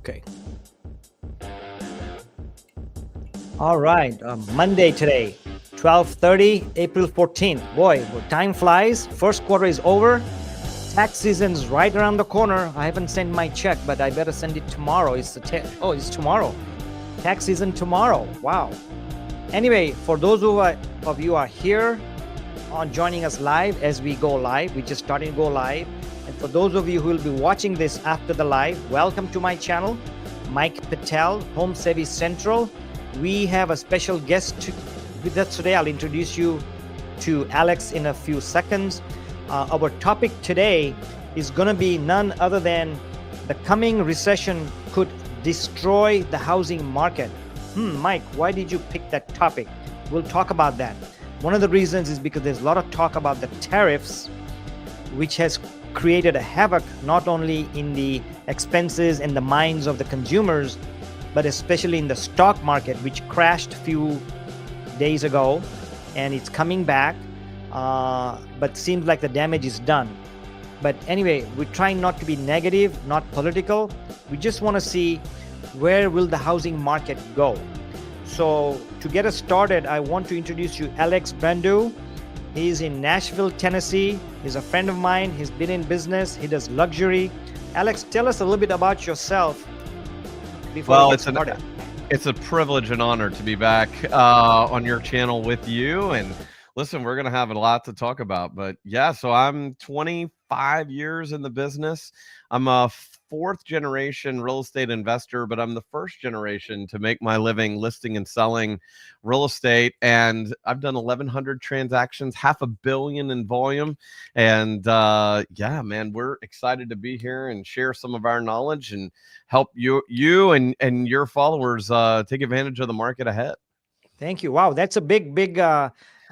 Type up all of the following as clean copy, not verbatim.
Okay. All right. Monday today, 12:30, April 14th. Boy, time flies. First quarter is over. Tax season's right around the corner. I haven't sent my check, but I better send it tomorrow. It's tomorrow. Tax season tomorrow. Wow. Anyway, for those of you who are here on joining us live as we go live, we just started to go live. And for those of you who will be watching this after the live, welcome to my channel, Mike Patel, Home Savvy Central. We have a special guest with us today. I'll introduce you to Alex in a few seconds. Our topic today is going to be none other than the coming recession could destroy the housing market. Mike, why did you pick that topic? We'll talk about that. One of the reasons is because there's a lot of talk about the tariffs, which has created a havoc not only in the expenses and the minds of the consumers, but especially in the stock market, which crashed a few days ago, and it's coming back, but seems like the damage is done. But anyway, we're trying not to be negative, not political. We just want to see where will the housing market go. So to get us started, I want to introduce you Alex Brandau. He's in Nashville, Tennessee. He's a friend of mine. He's been in business. He does luxury. Alex, tell us a little bit about yourself before we get started. It's a privilege and honor to be back on your channel with you. And listen, we're going to have a lot to talk about. But yeah, so I'm 25 years in the business. I'm a fourth generation real estate investor, but I'm the first generation to make my living listing and selling real estate. And I've done 1,100 transactions, $500 million in volume. And yeah, man, we're excited to be here and share some of our knowledge and help you and your followers take advantage of the market ahead. Thank you. Wow, that's a big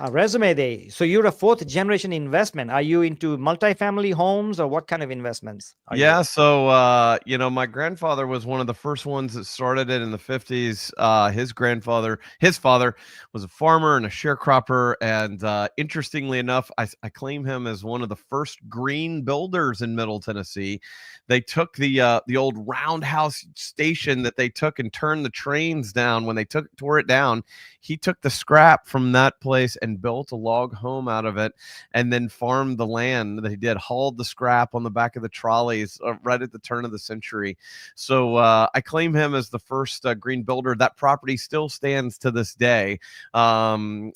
resume there. So you're a fourth generation investment. Are you into multifamily homes or what kind of investments? Yeah. So, you know, my grandfather was one of the first ones that started it in the 50s. His father was a farmer and a sharecropper. And interestingly enough, I claim him as one of the first green builders in Middle Tennessee. They took the old roundhouse station that they took and turned the trains down. When they tore it down, he took the scrap from that place and built a log home out of it, and then farmed the land that he did, hauled the scrap on the back of the trolleys right at the turn of the century. So I claim him as the first green builder. That property still stands to this day, and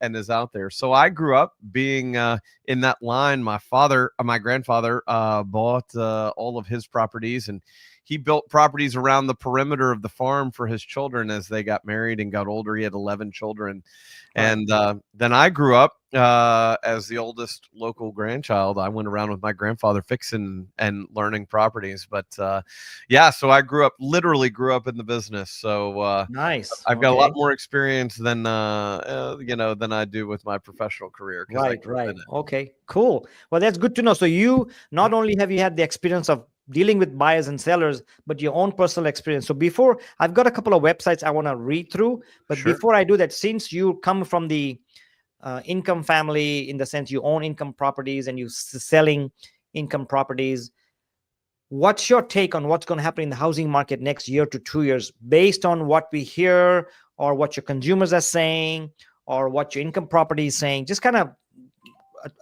is out there. So I grew up being in that line. My grandfather bought all of his properties, and he built properties around the perimeter of the farm for his children as they got married and got older. He had 11 children. And then I grew up as the oldest local grandchild. I went around with my grandfather fixing and learning properties. But yeah, so I literally grew up in the business. So nice. I've got a lot more experience than than I do with my professional career. Right. Okay, cool. Well, that's good to know. So you not only have you had the experience of dealing with buyers and sellers, but your own personal experience. So before, I've got a couple of websites I want to read through, but Sure. Before I do that, since you come from the income family, in the sense you own income properties and you're selling income properties, what's your take on what's going to happen in the housing market next year to 2 years, based on what we hear or what your consumers are saying or what your income property is saying? Just kind of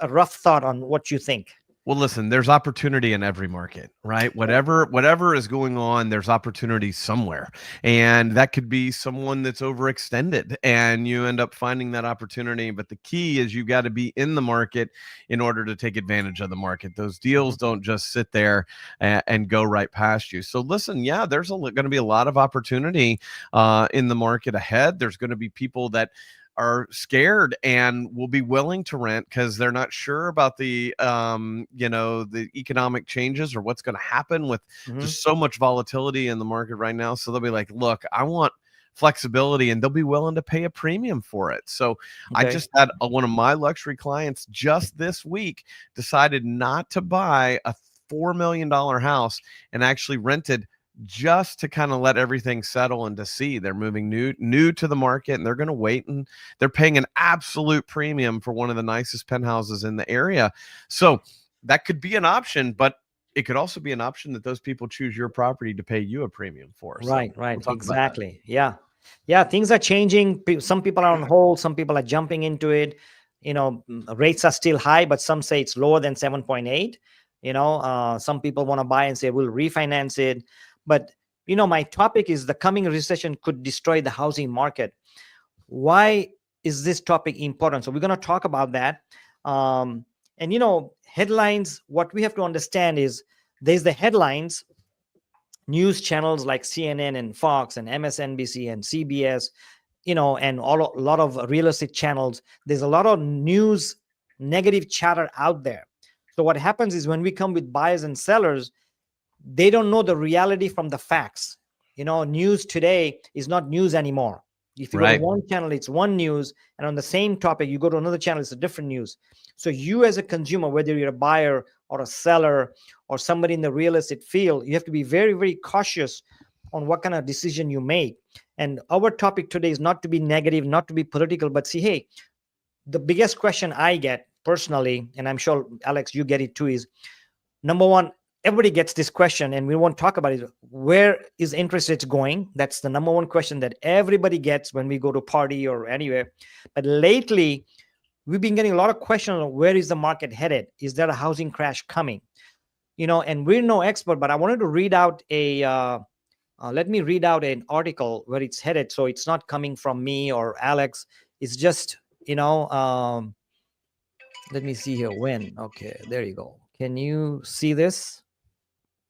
a rough thought on what you think. Well, listen, there's opportunity in every market, right? Whatever is going on, there's opportunity somewhere. And that could be someone that's overextended and you end up finding that opportunity. But the key is you got to be in the market in order to take advantage of the market. Those deals don't just sit there and go right past you. So listen, yeah, there's going to be a lot of opportunity in the market ahead. There's going to be people that are scared and will be willing to rent because they're not sure about the the economic changes or what's going to happen with just so much volatility in the market right now. So they'll be like, look, I want flexibility, and they'll be willing to pay a premium for it. So I just had one of my luxury clients just this week decided not to buy a $4 million house and actually rented just to kind of let everything settle and to see. They're moving new to the market, and they're going to wait, and they're paying an absolute premium for one of the nicest penthouses in the area. So that could be an option, but it could also be an option that those people choose your property to pay you a premium for. So Right, we'll talk about that. exactly. Yeah, things are changing. Some people are on hold, some people are jumping into it. Rates are still high, but some say it's lower than 7.8. Some people want to buy and say we'll refinance it. But my topic is the coming recession could destroy the housing market. Why is this topic important? So we're going to talk about that. And headlines, what we have to understand is there's the headlines, news channels like CNN and Fox and MSNBC and CBS, and a lot of real estate channels. There's a lot of news, negative chatter out there. So what happens is when we come with buyers and sellers, they don't know the reality from the facts. News today is not news anymore. If you go to one channel, it's one news, and on the same topic, you go to another channel, it's a different news. So you as a consumer, whether you're a buyer or a seller or somebody in the real estate field, you have to be very, very cautious on what kind of decision you make. And our topic today is not to be negative, not to be political, but see, hey, the biggest question I get personally, and I'm sure, Alex, you get it too, is number one, everybody gets this question, and we won't talk about it. Where is interest rates going? That's the number one question that everybody gets when we go to party or anywhere. But lately, we've been getting a lot of questions on where is the market headed? Is there a housing crash coming? And we're no expert, but I wanted to read out let me read out an article where it's headed. So it's not coming from me or Alex. It's just, let me see here. When? Okay, there you go. Can you see this?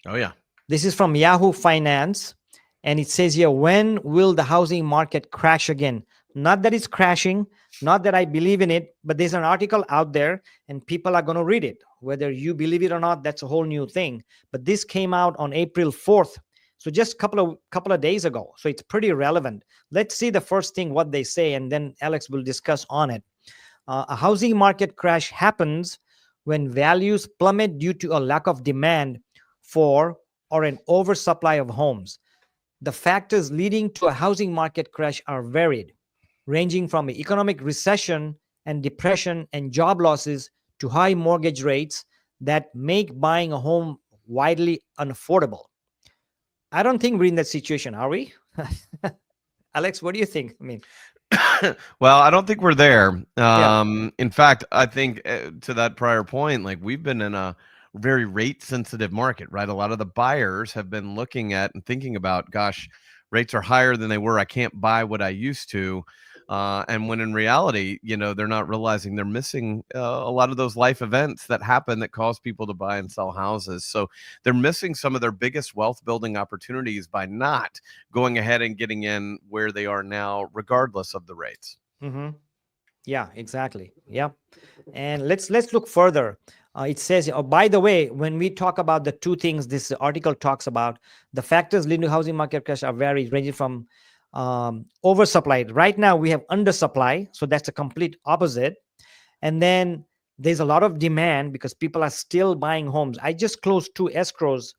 Oh, yeah. This is from Yahoo Finance. And it says here, when will the housing market crash again? Not that it's crashing, not that I believe in it, but there's an article out there and people are going to read it. Whether you believe it or not, that's a whole new thing. But this came out on April 4th. So just a couple of days ago. So it's pretty relevant. Let's see the first thing, what they say, and then Alex will discuss on it. A housing market crash happens when values plummet due to a lack of demand for or an oversupply of homes. The factors leading to a housing market crash are varied, ranging from economic recession and depression and job losses to high mortgage rates that make buying a home widely unaffordable. I don't think we're in that situation, are we? Alex, what do you think? I mean, well, I don't think we're there. In fact, I think to that prior point, like we've been in a very rate sensitive market, right? A lot of the buyers have been looking at and thinking about, gosh, rates are higher than they were. I can't buy what I used to. And when in reality, they're not realizing they're missing a lot of those life events that happen that cause people to buy and sell houses. So they're missing some of their biggest wealth building opportunities by not going ahead and getting in where they are now, regardless of the rates. Mm-hmm. Yeah, exactly. Yeah. And let's look further. It says, oh, by the way, when we talk about the two things this article talks about, the factors leading to housing market crash are varied, ranging from oversupplied. Right now, we have undersupply. So that's a complete opposite. And then there's a lot of demand because people are still buying homes. I just closed 2 escrows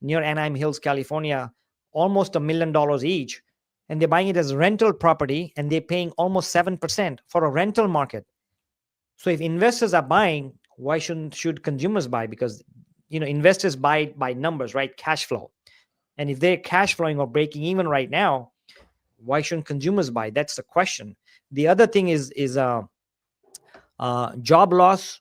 near Anaheim Hills, California, almost $1 million each. And they're buying it as rental property and they're paying almost 7% for a rental market. So if investors are buying, why should consumers buy? Because investors buy by numbers, right? Cash flow. And if they're cash flowing or breaking even right now, why shouldn't consumers buy? That's the question. The other thing is job loss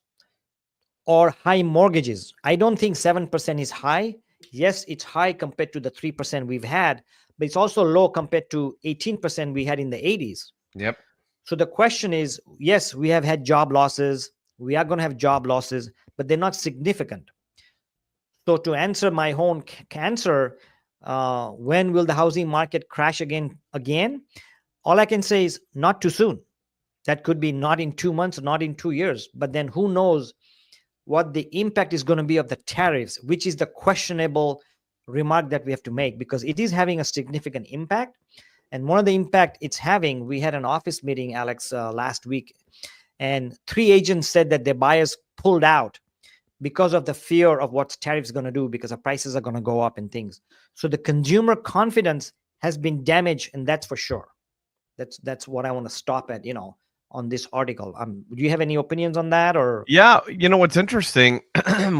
or high mortgages. I don't think 7% is high. Yes, it's high compared to the 3% we've had, but it's also low compared to 18% we had in the 80s. Yep. So the question is, yes, we have had job losses. We are going to have job losses, but they're not significant. So to answer my own answer, when will the housing market crash again? All I can say is not too soon. That could be not in 2 months, not in 2 years. But then who knows what the impact is going to be of the tariffs, which is the questionable remark that we have to make, because it is having a significant impact. And one of the impact it's having, we had an office meeting, Alex, last week, and 3 agents said that their buyers pulled out because of the fear of what tariffs going to do, because the prices are going to go up and things. So the consumer confidence has been damaged, and that's for sure. That's what I want to stop at. on this article. Do you have any opinions on that, or? Yeah, you know what's interesting?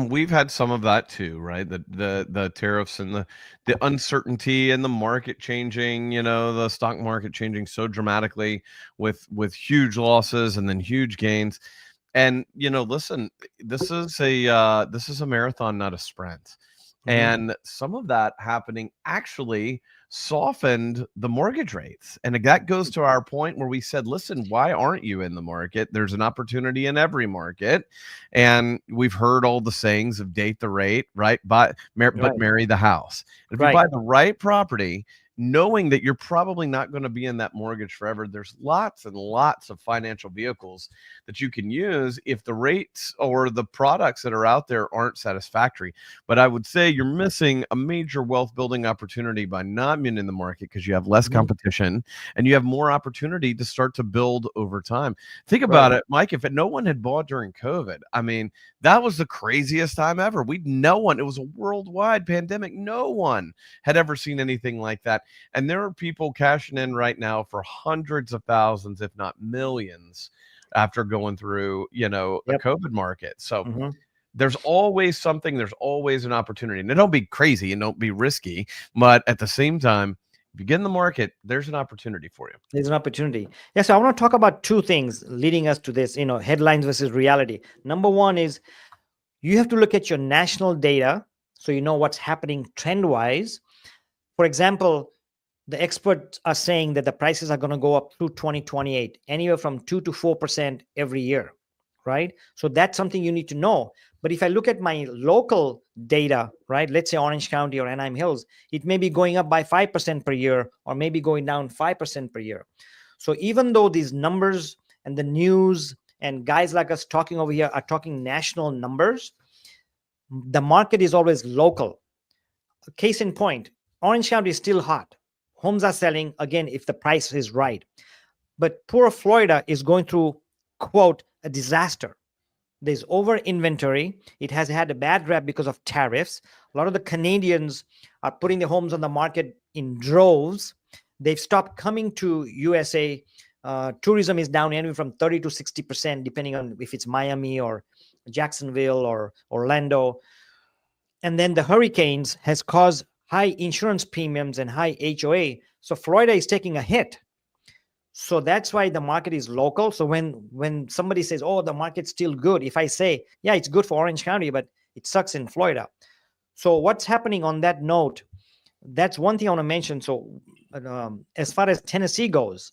We've had some of that too, right? The tariffs and the uncertainty and the market changing, the stock market changing so dramatically with huge losses and then huge gains. And listen, this is a marathon, not a sprint. Mhm. And some of that happening actually softened the mortgage rates. And that goes to our point where we said, listen, why aren't you in the market? There's an opportunity in every market. And we've heard all the sayings of date the rate, right? But Right, marry the house. And if you right. buy the right property, knowing that you're probably not going to be in that mortgage forever, there's lots and lots of financial vehicles that you can use if the rates or the products that are out there aren't satisfactory. But I would say you're missing a major wealth building opportunity by not being in the market, because you have less Mhm. competition and you have more opportunity to start to build over time. Think Right. about it, Mike. If no one had bought during COVID, I mean, that was the craziest time ever. No one, it was a worldwide pandemic. No one had ever seen anything like that. And there are people cashing in right now for hundreds of thousands, if not millions, after going through, the Yep. COVID market. So Mhm. there's always something, there's always an opportunity. And don't be crazy and don't be risky, but at the same time, if you get in the market, there's an opportunity for you. There's an opportunity. Yeah, so I want to talk about two things leading us to this, headlines versus reality. Number one is you have to look at your national data so you know what's happening trend wise. For example, the experts are saying that the prices are going to go up through 2028, anywhere from 2 to 4% every year, right? So that's something you need to know. But if I look at my local data, right, let's say Orange County or Anaheim Hills, it may be going up by 5% per year or maybe going down 5% per year. So even though these numbers and the news and guys like us talking over here are talking national numbers, the market is always local. Case in point, Orange County is still hot. Homes are selling again if the price is right. But poor Florida is going through, quote, a disaster. There's over inventory. It has had a bad rap because of tariffs. A lot of the Canadians are putting their homes on the market in droves. They've stopped coming to USA. Tourism is down anywhere from 30 to 60%, depending on if it's Miami or Jacksonville or Orlando. And then the hurricanes has caused high insurance premiums and high HOA. So Florida is taking a hit. So that's why the market is local. So when somebody says, "Oh, the market's still good," if I say, "Yeah, it's good for Orange County, but it sucks in Florida." So what's happening on that note? That's one thing I want to mention. So as far as Tennessee goes,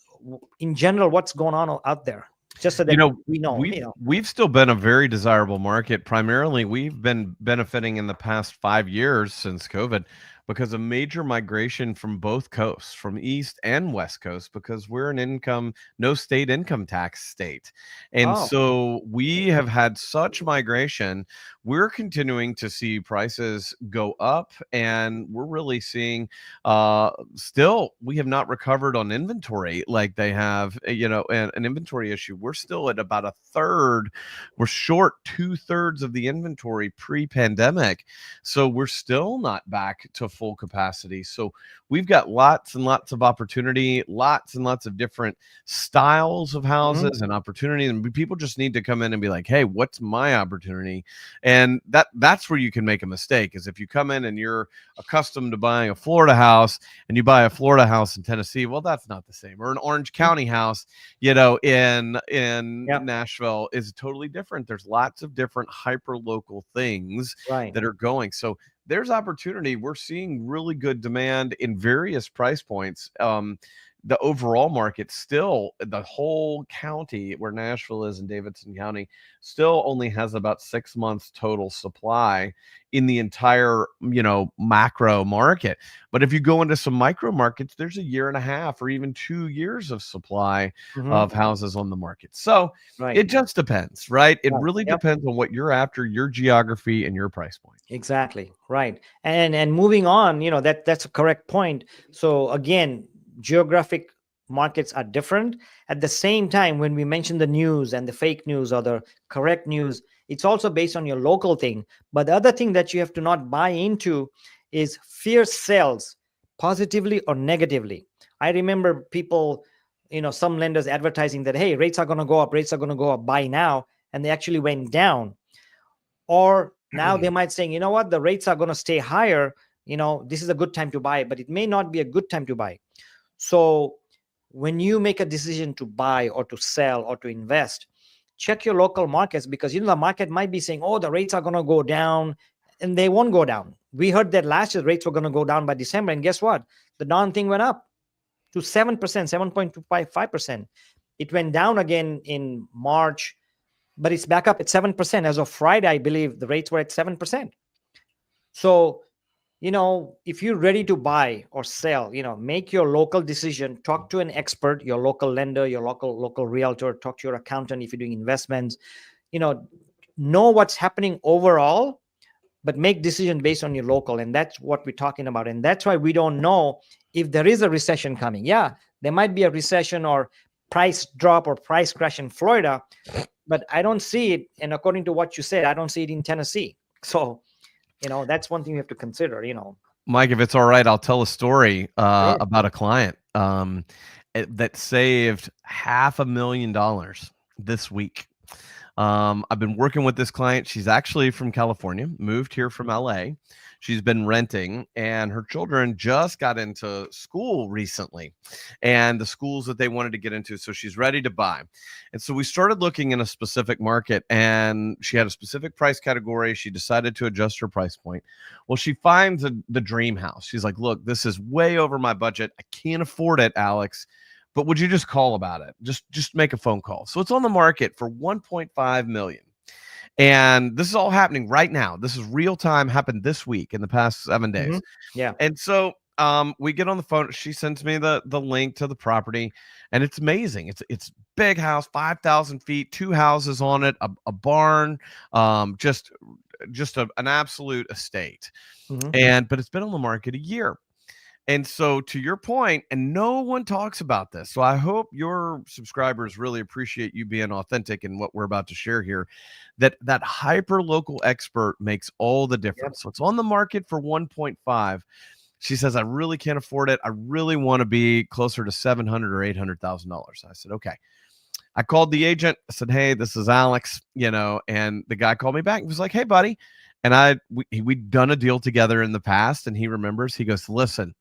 in general, what's going on out there? Just so You that know, we know. we've still been a very desirable market. Primarily, we've been benefiting in the past 5 years since COVID because of major migration from both coasts, from East and West Coast, because we're an no state income tax state. And Oh, so we have had such migration. We're continuing to see prices go up, and we're really seeing still, we have not recovered on inventory like they have, an inventory issue. We're still at about a third. We're short 2/3 of the inventory pre-pandemic. So we're still not back to full capacity. So we've got lots and lots of opportunity, lots and lots of different styles of mhm. houses and opportunity. And people just need to come in and be like, hey, what's my opportunity? And that's where you can make a mistake, is if you come in and you're accustomed to buying a Florida house and you buy a Florida house in Tennessee, well, that's not the same. Or an Orange County house, in Yeah, Nashville is totally different. There's lots of different hyper local things right. that are going. So there's opportunity. We're seeing really good demand in various price points. The overall market still, the whole county where Nashville is in Davidson County, still only has about 6 months total supply in the entire, macro market. But if you go into some micro markets, there's a year and a half or even 2 years of supply Hmm. of houses on the market. So Right. it just depends, right? It Right. really Yep. depends on what you're after, your geography and your price point. Exactly. Right. And moving on, that's a correct point. So again, geographic markets are different. At the same time, when we mention the news and the fake news or the correct news, it's also based on your local thing. But the other thing that you have to not buy into is fear sells positively or negatively. I remember people, some lenders advertising that, hey, rates are going to go up, buy now, and they actually went down. Or now they might saying, you know what, the rates are going to stay higher, this is a good time to buy, but it may not be a good time to buy. So when you make a decision to buy or to sell or to invest, check your local markets, because the market might be saying, oh, the rates are going to go down, and they won't go down. We heard that last year rates were going to go down by December, and guess what? The darn thing went up to 7%, 7.25%. It went down again in March, but it's back up at 7%. As of Friday, I believe the rates were at 7%. So, if you're ready to buy or sell, make your local decision, talk to an expert, your local lender, your local realtor, talk to your accountant if you're doing investments, know what's happening overall, but make decision based on your local. And that's what we're talking about. And that's why we don't know if there is a recession coming. Yeah, there might be a recession or price drop or price crash in Florida, but I don't see it. And according to what you said, I don't see it in Tennessee. So, that's one thing you have to consider, Mike, if it's all right, I'll tell a story Sure. about a client that saved $500,000 this week. I've been working with this client. She's actually from California, moved here from LA. She's been renting, and her children just got into school recently, and the schools that they wanted to get into. So she's ready to buy. And so we started looking in a specific market, and she had a specific price category. She decided to adjust her price point. Well, she finds the dream house. She's like, look, this is way over my budget. I can't afford it, Alex. But would you just call about it? Just make a phone call. So it's on the market for $1.5 million. And this is all happening right now. This is real time, happened this week in the past 7 days. Mm-hmm. Yeah. And so we get on the phone. She sends me the link to the property, and it's amazing. It's big house, 5,000 feet, 2 houses on it, a barn, just an absolute estate. Mm-hmm. But it's been on the market a year. And so to your point, and no one talks about this, so I hope your subscribers really appreciate you being authentic in what we're about to share here, that hyper local expert makes all the difference. Yep. So it's on the market for 1.5. She says, I really can't afford it. I really want to be closer to $700,000 or $800,000. I said, okay. I called the agent. I said, hey, this is Alex, and the guy called me back. He was like, hey, buddy. And we'd done a deal together in the past, and he remembers. He goes, listen,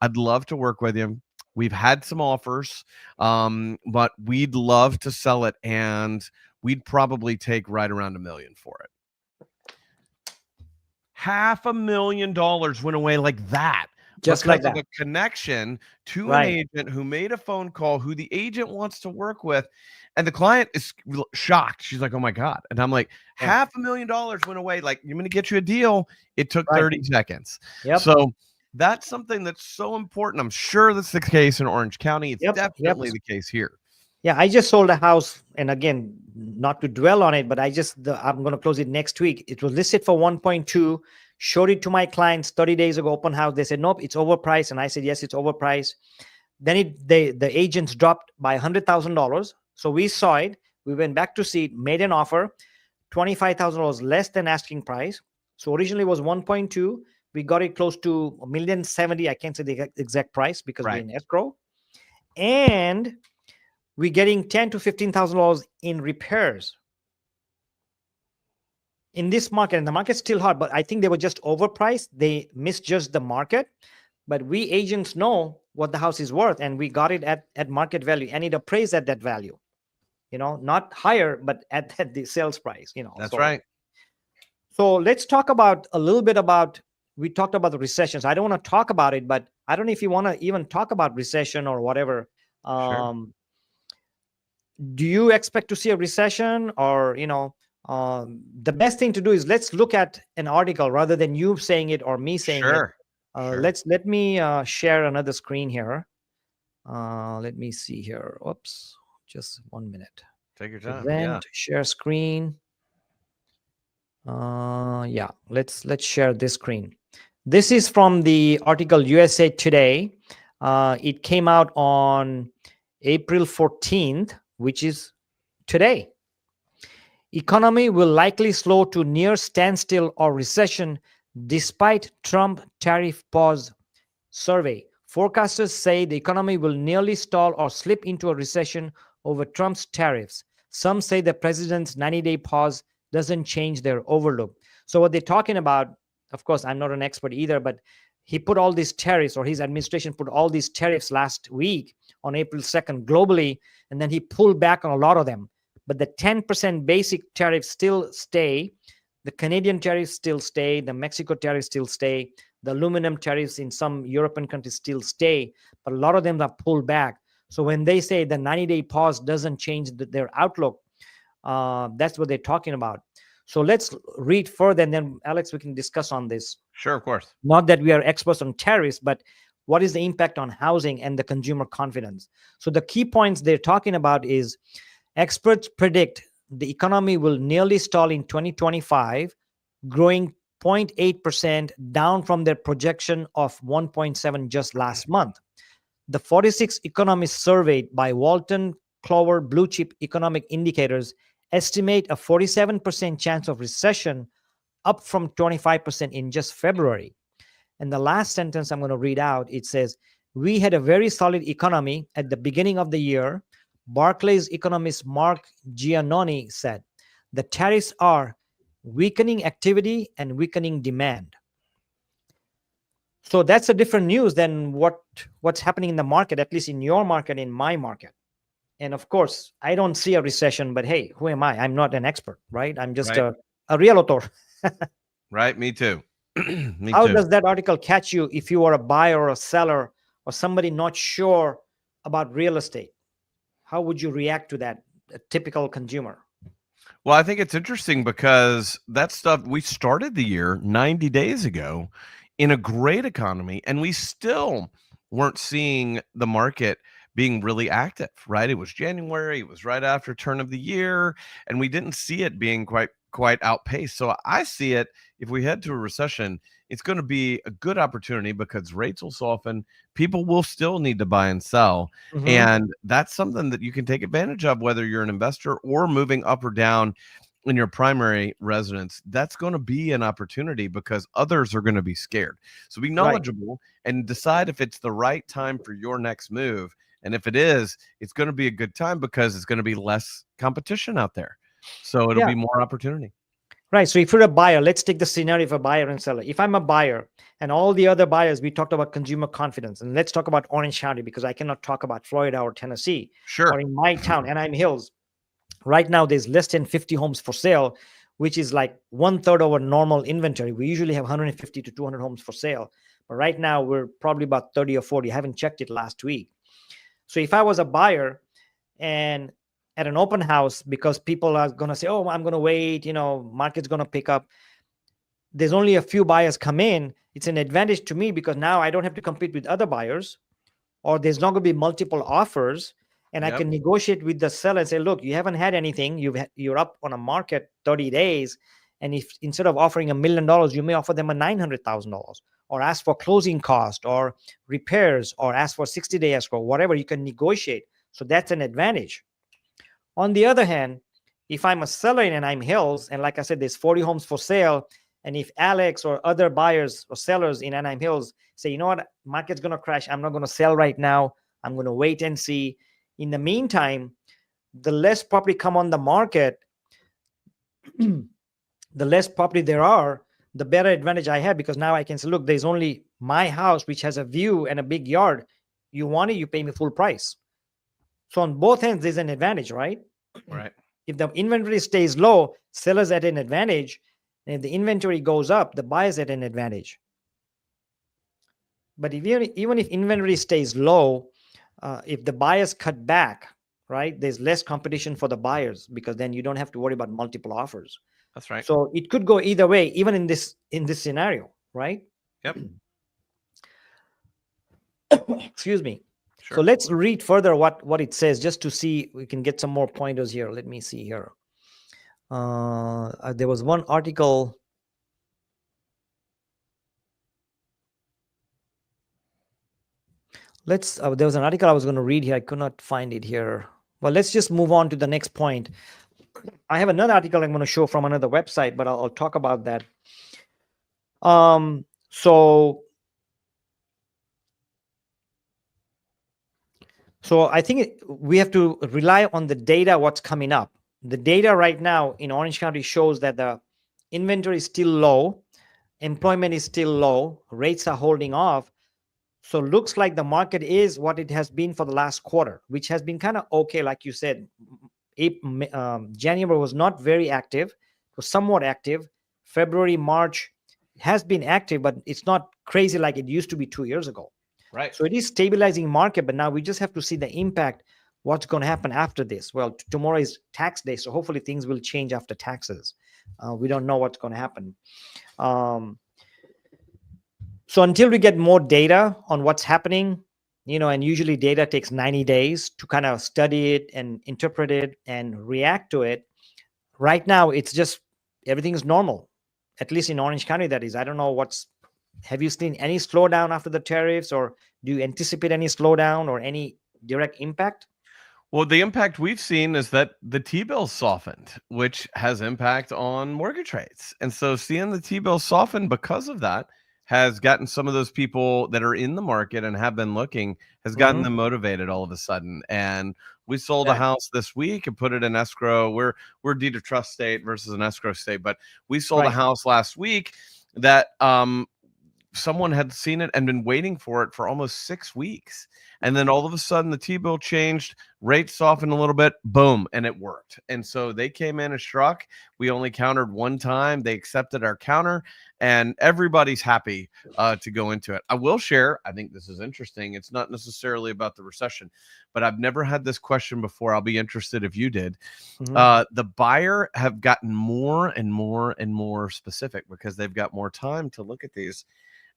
I'd love to work with you. We've had some offers, but we'd love to sell it, and we'd probably take right around $1 million for it. $500,000 went away like that. Just like that. A connection to an agent who made a phone call, who the agent wants to work with. And the client is shocked. She's like, oh my God. And I'm like, $500,000 went away. Like, I'm going to get you a deal. It took 30 seconds. Yep. So that's something that's so important. I'm sure that's the case in Orange County. It's definitely the case here. Yeah, I just sold a house, and again, not to dwell on it, but I'm going to close it next week. It was listed for 1.2, showed it to my clients 30 days ago, open house. They said, nope, it's overpriced. And I said, yes, it's overpriced. Then the agents dropped by $100,000. So we saw it. We went back to see it, made an offer, $25,000 less than asking price. So originally it was 1.2. We got it close to $1,070,000. I can't say the exact price because we're in escrow. And we're getting $10,000 to $15,000 in repairs. In this market, and the market's still hard, but I think they were just overpriced. They misjudged the market. But we agents know what the house is worth, and we got it at market value, and it appraised at that value. Not higher, but at the sales price. That's right. So let's talk about a little bit about. We talked about the recessions. I don't want to talk about it, but I don't know if you want to even talk about recession or whatever. Sure. Do you expect to see a recession, or the best thing to do is let's look at an article rather than you saying it or me saying it. Let me share another screen here. Let me see here. Oops, just 1 minute. Take your time. Present, share screen. Yeah, let's share this screen. This is from the article USA Today. It came out on April 14th, which is today. Economy will likely slow to near standstill or recession despite Trump tariff pause survey. Forecasters say the economy will nearly stall or slip into a recession over Trump's tariffs. Some say the president's 90-day pause doesn't change their overlook. So what they're talking about, of course, I'm not an expert either, but he put all these tariffs, or his administration put all these tariffs last week on April 2nd globally, and then he pulled back on a lot of them. But the 10% basic tariffs still stay. The Canadian tariffs still stay. The Mexico tariffs still stay. The aluminum tariffs in some European countries still stay, but a lot of them are pulled back. So when they say the 90-day pause doesn't change their outlook, that's what they're talking about. So let's read further, and then Alex, we can discuss on this. Sure, of course. Not that we are experts on tariffs, but what is the impact on housing and the consumer confidence? So the key points they're talking about is experts predict the economy will nearly stall in 2025, growing 0.8% down from their projection of 1.7 just last month. The 46 economists surveyed by Walton Clover Blue Chip Economic Indicators estimate a 47% chance of recession, up from 25% in just February. And the last sentence I'm going to read out, it says, "We had a very solid economy at the beginning of the year." Barclays economist Mark Giannoni said, "The tariffs are weakening activity and weakening demand." So that's a different news than what's happening in the market, at least in your market, in my market. And of course, I don't see a recession, but hey, who am I? I'm not an expert, right? I'm just Right. a realtor. Right. Me too. Me How too. does that article catch you if you are a buyer or a seller or somebody not sure about real estate? How would you react to that, a typical consumer? Well, I think it's interesting because that stuff, we started the year 90 days ago in a great economy, and we still weren't seeing the market being really active, right? It was January, it was right after turn of the year, and we didn't see it being quite outpaced. So I see it, if we head to a recession, it's going to be a good opportunity because rates will soften, people will still need to buy and sell. Mhm. And that's something that you can take advantage of, whether you're an investor or moving up or down in your primary residence. That's going to be an opportunity because others are going to be scared. So be Right. knowledgeable and decide if it's the right time for your next move. And if it is, it's going to be a good time because it's going to be less competition out there. So it'll Yeah. be more opportunity. Right. So if you're a buyer, let's take the scenario of a buyer and seller. If I'm a buyer and all the other buyers, we talked about consumer confidence, and let's talk about Orange County because I cannot talk about Florida or Tennessee or Sure. in my town, Anaheim Hills. Right now, there's less than 50 homes for sale, which is like 1/3 of our normal inventory. We usually have 150 to 200 homes for sale. But right now, we're probably about 30 or 40. I haven't checked it last week. So if I was a buyer and at an open house, because people are going to say, oh, I'm going to wait, market's going to pick up. There's only a few buyers come in. It's an advantage to me because now I don't have to compete with other buyers, or there's not going to be multiple offers. And I Yep. can negotiate with the seller and say, look, you haven't had anything. You're up on a market 30 days. And if instead of offering $1 million, you may offer them a $900,000, or ask for closing cost or repairs, or ask for 60-day escrow, whatever, you can negotiate. So that's an advantage. On the other hand, if I'm a seller in Anaheim Hills, and like I said, there's 40 homes for sale, and if Alex or other buyers or sellers in Anaheim Hills say, you know what, market's going to crash, I'm not going to sell right now, I'm going to wait and see. In the meantime, the less property come on the market, the less property there are, the better advantage I have, because now I can say, look, there's only my house, which has a view and a big yard. You want it, you pay me full price. So on both ends, there's an advantage, right? Right. If the inventory stays low, sellers at an advantage. And if the inventory goes up, the buyers at an advantage. But even if inventory stays low, if the buyers cut back, right, there's less competition for the buyers, because then you don't have to worry about multiple offers. That's right. So it could go either way, even in this scenario, right? Yep. Excuse me. Sure. So let's read further what it says, just to see we can get some more pointers here. Let me see here. There was one article. There was an article I was going to read here. I could not find it here. Well, let's just move on to the next point. I have another article I'm going to show from another website, but I'll talk about that. So So I think we have to rely on the data, what's coming up. The data right now in Orange County shows that the inventory is still low, employment is still low, rates are holding off. So looks like the market is what it has been for the last quarter, which has been kind of okay, like you said. January was not very active, it was somewhat active. February, March has been active, but it's not crazy like it used to be 2 years ago. Right. So it is stabilizing market, but now we just have to see the impact. What's going to happen after this? Well, tomorrow is tax day, so hopefully things will change after taxes. We don't know what's going to happen. So until we get more data on what's happening, and usually data takes 90 days to kind of study it and interpret it and react to it. Right now, it's just everything's normal, at least in Orange County. That is, I don't know have you seen any slowdown after the tariffs, or do you anticipate any slowdown or any direct impact? Well, the impact we've seen is that the T-bill softened, which has impact on mortgage rates. And so seeing the T-bill soften because of that has gotten some of those people that are in the market and have been looking, has gotten them motivated all of a sudden. And we sold a house this week and put it in escrow. We're deed of trust state versus an escrow state, but we sold a house last week that someone had seen it and been waiting for it for almost 6 weeks. And then all of a sudden the T-bill changed, rates softened a little bit, boom, and it worked. And so they came in and struck. We only countered one time. They accepted our counter, and everybody's happy to go into it. I will share, I think this is interesting. It's not necessarily about the recession, but I've never had this question before. I'll be interested if you did. The buyer have gotten more and more and more specific because they've got more time to look at these.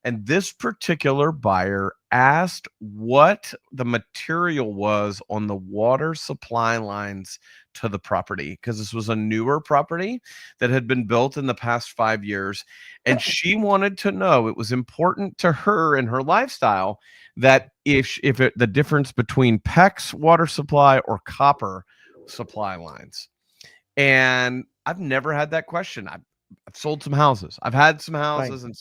And this particular buyer asked what the material was on the water supply lines to the property, because this was a newer property that had been built in the past 5 years. And she wanted to know, it was important to her and her lifestyle, that the difference between PEX water supply or copper supply lines. And I've never had that question. I've sold some houses. I've had some houses and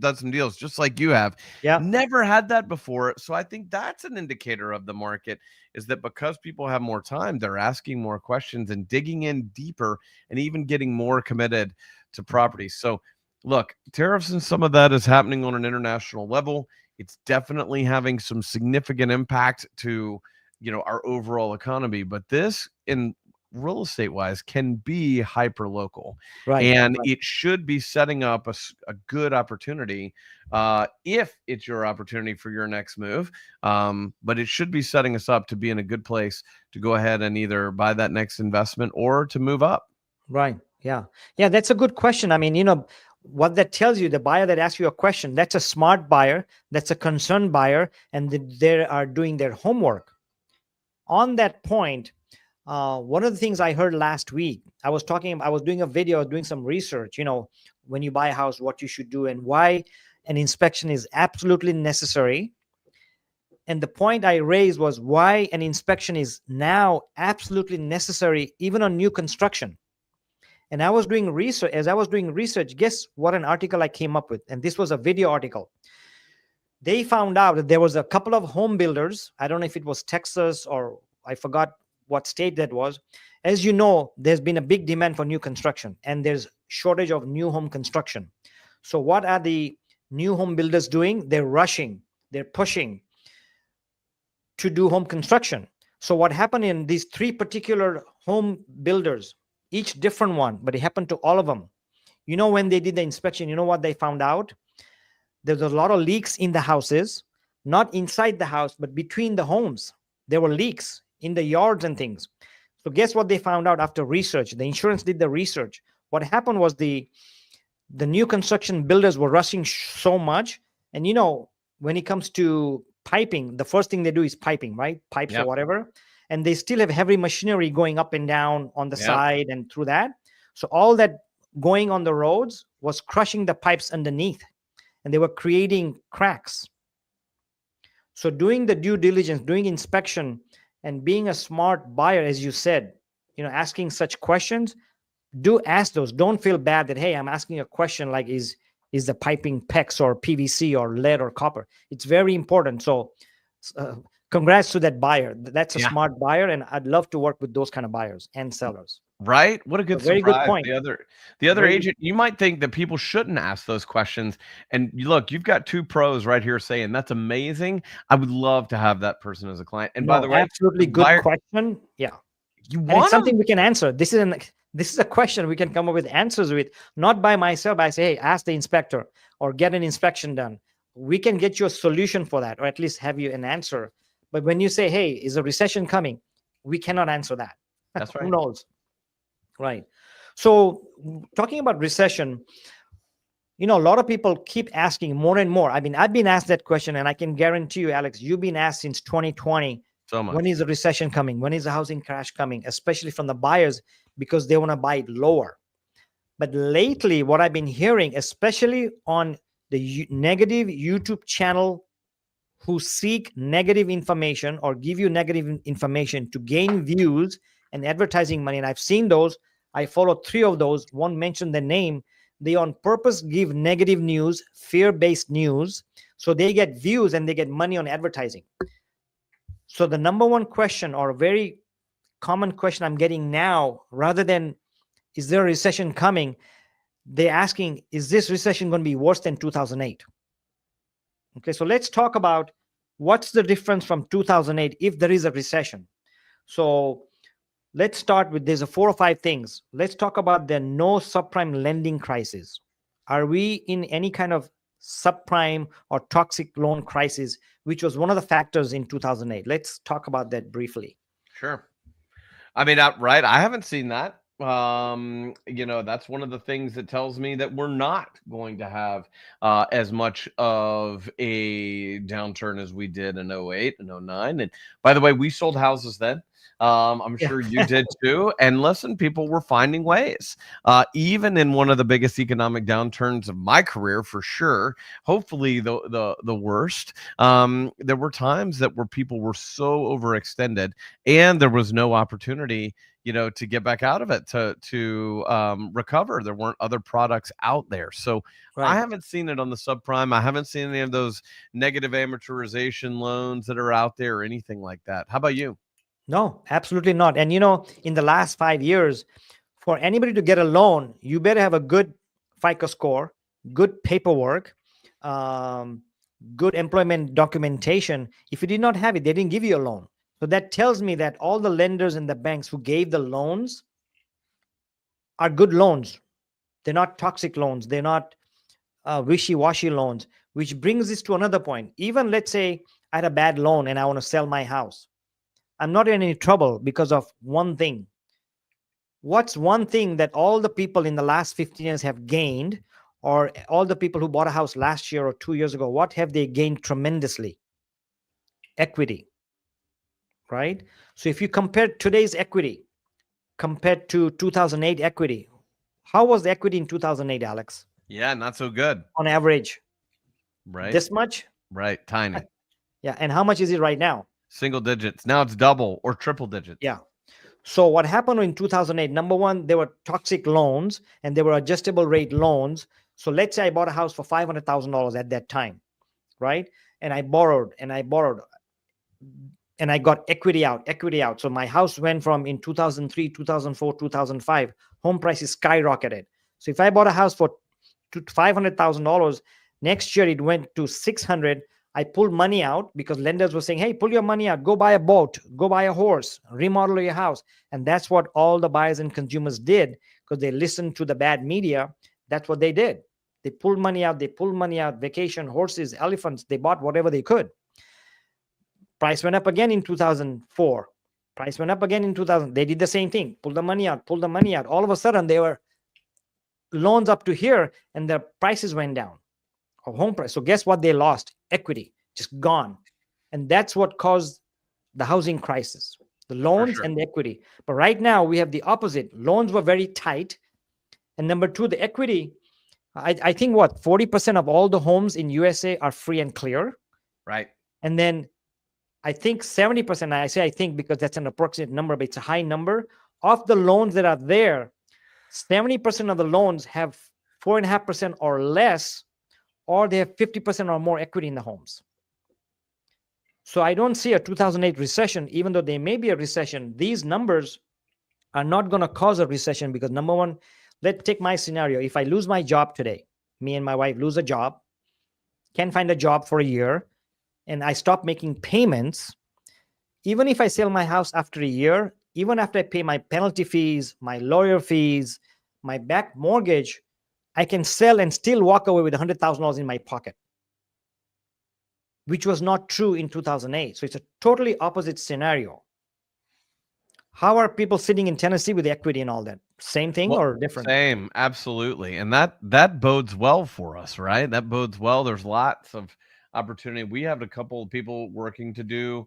done some deals just like you have. Yeah. Never had that before. So I think that's an indicator of the market, is that because people have more time, they're asking more questions and digging in deeper and even getting more committed to properties. So look, tariffs and some of that is happening on an international level. It's definitely having some significant impact to, our overall economy. But this, in real estate wise, can be hyper local, and it should be setting up a good opportunity if it's your opportunity for your next move, but it should be setting us up to be in a good place to go ahead and either buy that next investment or to move up. Yeah, that's a good question. I mean, what that tells you, the buyer that asks you a question, that's a smart buyer, that's a concerned buyer, and they are doing their homework. On that point, one of the things I heard last week, I was doing a video, doing some research, when you buy a house, what you should do and why an inspection is absolutely necessary. And the point I raised was why an inspection is now absolutely necessary, even on new construction. And as I was doing research, guess what an article I came up with? And this was a video article. They found out that there was a couple of home builders. I don't know if it was Texas or I forgot what state that was. As you know, there's been a big demand for new construction and there's shortage of new home construction. So what are the new home builders doing? They're rushing, they're pushing to do home construction. So what happened in these three particular home builders, each different one, but it happened to all of them. When they did the inspection, you know what they found out? There's a lot of leaks in the houses, not inside the house, but between the homes. There were leaks in the yards and things. So guess what they found out after research? The insurance did the research. What happened was the new construction builders were rushing so much. And when it comes to piping, the first thing they do is piping, right? Pipes or whatever. And they still have heavy machinery going up and down on the side and through that. So all that going on the roads was crushing the pipes underneath, and they were creating cracks. So doing the due diligence, doing inspection, and being a smart buyer, as you said, asking such questions, do ask those. Don't feel bad that, hey, I'm asking a question like, is the piping PEX or PVC or lead or copper? It's very important. So Congrats to that buyer. That's a Yeah. smart buyer, and I'd love to work with those kind of buyers and sellers. Right? What a So good very good surprise. point. The other Very good. agent, you might think that people shouldn't ask those questions. And look, you've got two pros right here saying that's amazing. I would love to have that person as a client. And by No, the way, absolutely the good buyer, question. Yeah. you And it's want them? something we can answer. This is a question we can come up with answers with, not by myself. I say, hey, ask the inspector or get an inspection done. We can get you a solution for that, or at least have you an answer. But when you say, hey, is a recession coming? We cannot answer that. That's Who right. knows? Right. So talking about recession, a lot of people keep asking more and more. I mean, I've been asked that question, and I can guarantee you, Alex, you've been asked since 2020, So when much. is the recession coming? When is the housing crash coming? Especially from the buyers, because they want to buy it lower. But lately, what I've been hearing, especially on the negative YouTube channel who seek negative information or give you negative information to gain views and advertising money, and I've seen those. I follow 3 of those. Won't mention the name. They on purpose give negative news, fear-based news, so they get views and they get money on advertising. So the number one question, or a very common question I'm getting now, rather than is there a recession coming, they're asking, is this recession going to be worse than 2008? Okay, so let's talk about what's the difference from 2008 if there is a recession. So let's start with, there's a 4 or 5 things. Let's talk about the no subprime lending crisis. Are we in any kind of subprime or toxic loan crisis, which was one of the factors in 2008? Let's talk about that briefly. Sure. I mean, right. I haven't seen that. That's one of the things that tells me that we're not going to have as much of a downturn as we did in '08 and '09. And by the way, we sold houses then. I'm Yeah. sure you did too. And listen, people were finding ways, even in one of the biggest economic downturns of my career, for sure. Hopefully, the worst. There were times where people were so overextended, and there was no opportunity, to get back out of it, to recover. There weren't other products out there. So I Right. haven't seen it on the subprime. I haven't seen any of those negative amortization loans that are out there or anything like that. How about you? No, absolutely not. And in the last 5 years, for anybody to get a loan, you better have a good FICO score, good paperwork, um, good employment documentation. If you did not have it, they didn't give you a loan. So that tells me that all the lenders and the banks who gave the loans are good loans. They're not toxic loans. They're not wishy-washy loans, which brings us to another point. Even let's say I had a bad loan and I want to sell my house. I'm not in any trouble because of one thing. What's one thing that all the people in the last 15 years have gained, or all the people who bought a house last year or 2 years ago, what have they gained tremendously? Equity, right? So if you compare today's equity compared to 2008 equity, how was the equity in 2008, Alex? Yeah, not so good. On average, Right. this much? Right. Tiny. Yeah. And how much is it right now? Single digits. Now it's double or triple digits. Yeah. So what happened in 2008? Number one, there were toxic loans and there were adjustable rate loans. So let's say I bought a house for $500,000 at that time, right? And I borrowed and I borrowed and I got equity out. So my house went from, in 2003, 2004, 2005, home prices skyrocketed. So if I bought a house for $500,000, next year it went to 600. I pulled money out because lenders were saying, hey, pull your money out, go buy a boat, go buy a horse, remodel your house. And that's what all the buyers and consumers did, because they listened to the bad media. That's what they did. They pulled money out, vacation, horses, elephants. They bought whatever they could. Price went up again in 2004. Price went up again in 2000. They did the same thing. Pull the money out. All of a sudden, they were loans up to here and their prices went down of home price. So guess what they lost? Equity, just gone. And that's what caused the housing crisis, the loans sure. and the equity. But right now we have the opposite. Loans were very tight. And number two, the equity, I think 40% of all the homes in USA are free and clear. Right. And then I think 70%, I say I think because that's an approximate number, but it's a high number, of the loans that are there, 70% of the loans have 4.5% or less, or they have 50% or more equity in the homes. So I don't see a 2008 recession, even though there may be a recession. These numbers are not going to cause a recession because, number one, let's take my scenario. If I lose my job today, me and my wife lose a job, can't find a job for a year, and I stop making payments, even if I sell my house after a year, even after I pay my penalty fees, my lawyer fees, my back mortgage, I can sell and still walk away with $100,000 in my pocket, which was not true in 2008. So it's a totally opposite scenario. How are people sitting in Tennessee with equity and all that? Same thing Well, or different? same, absolutely, and that bodes well for us, right? That bodes well. There's lots of opportunity. We have a couple of people working to do,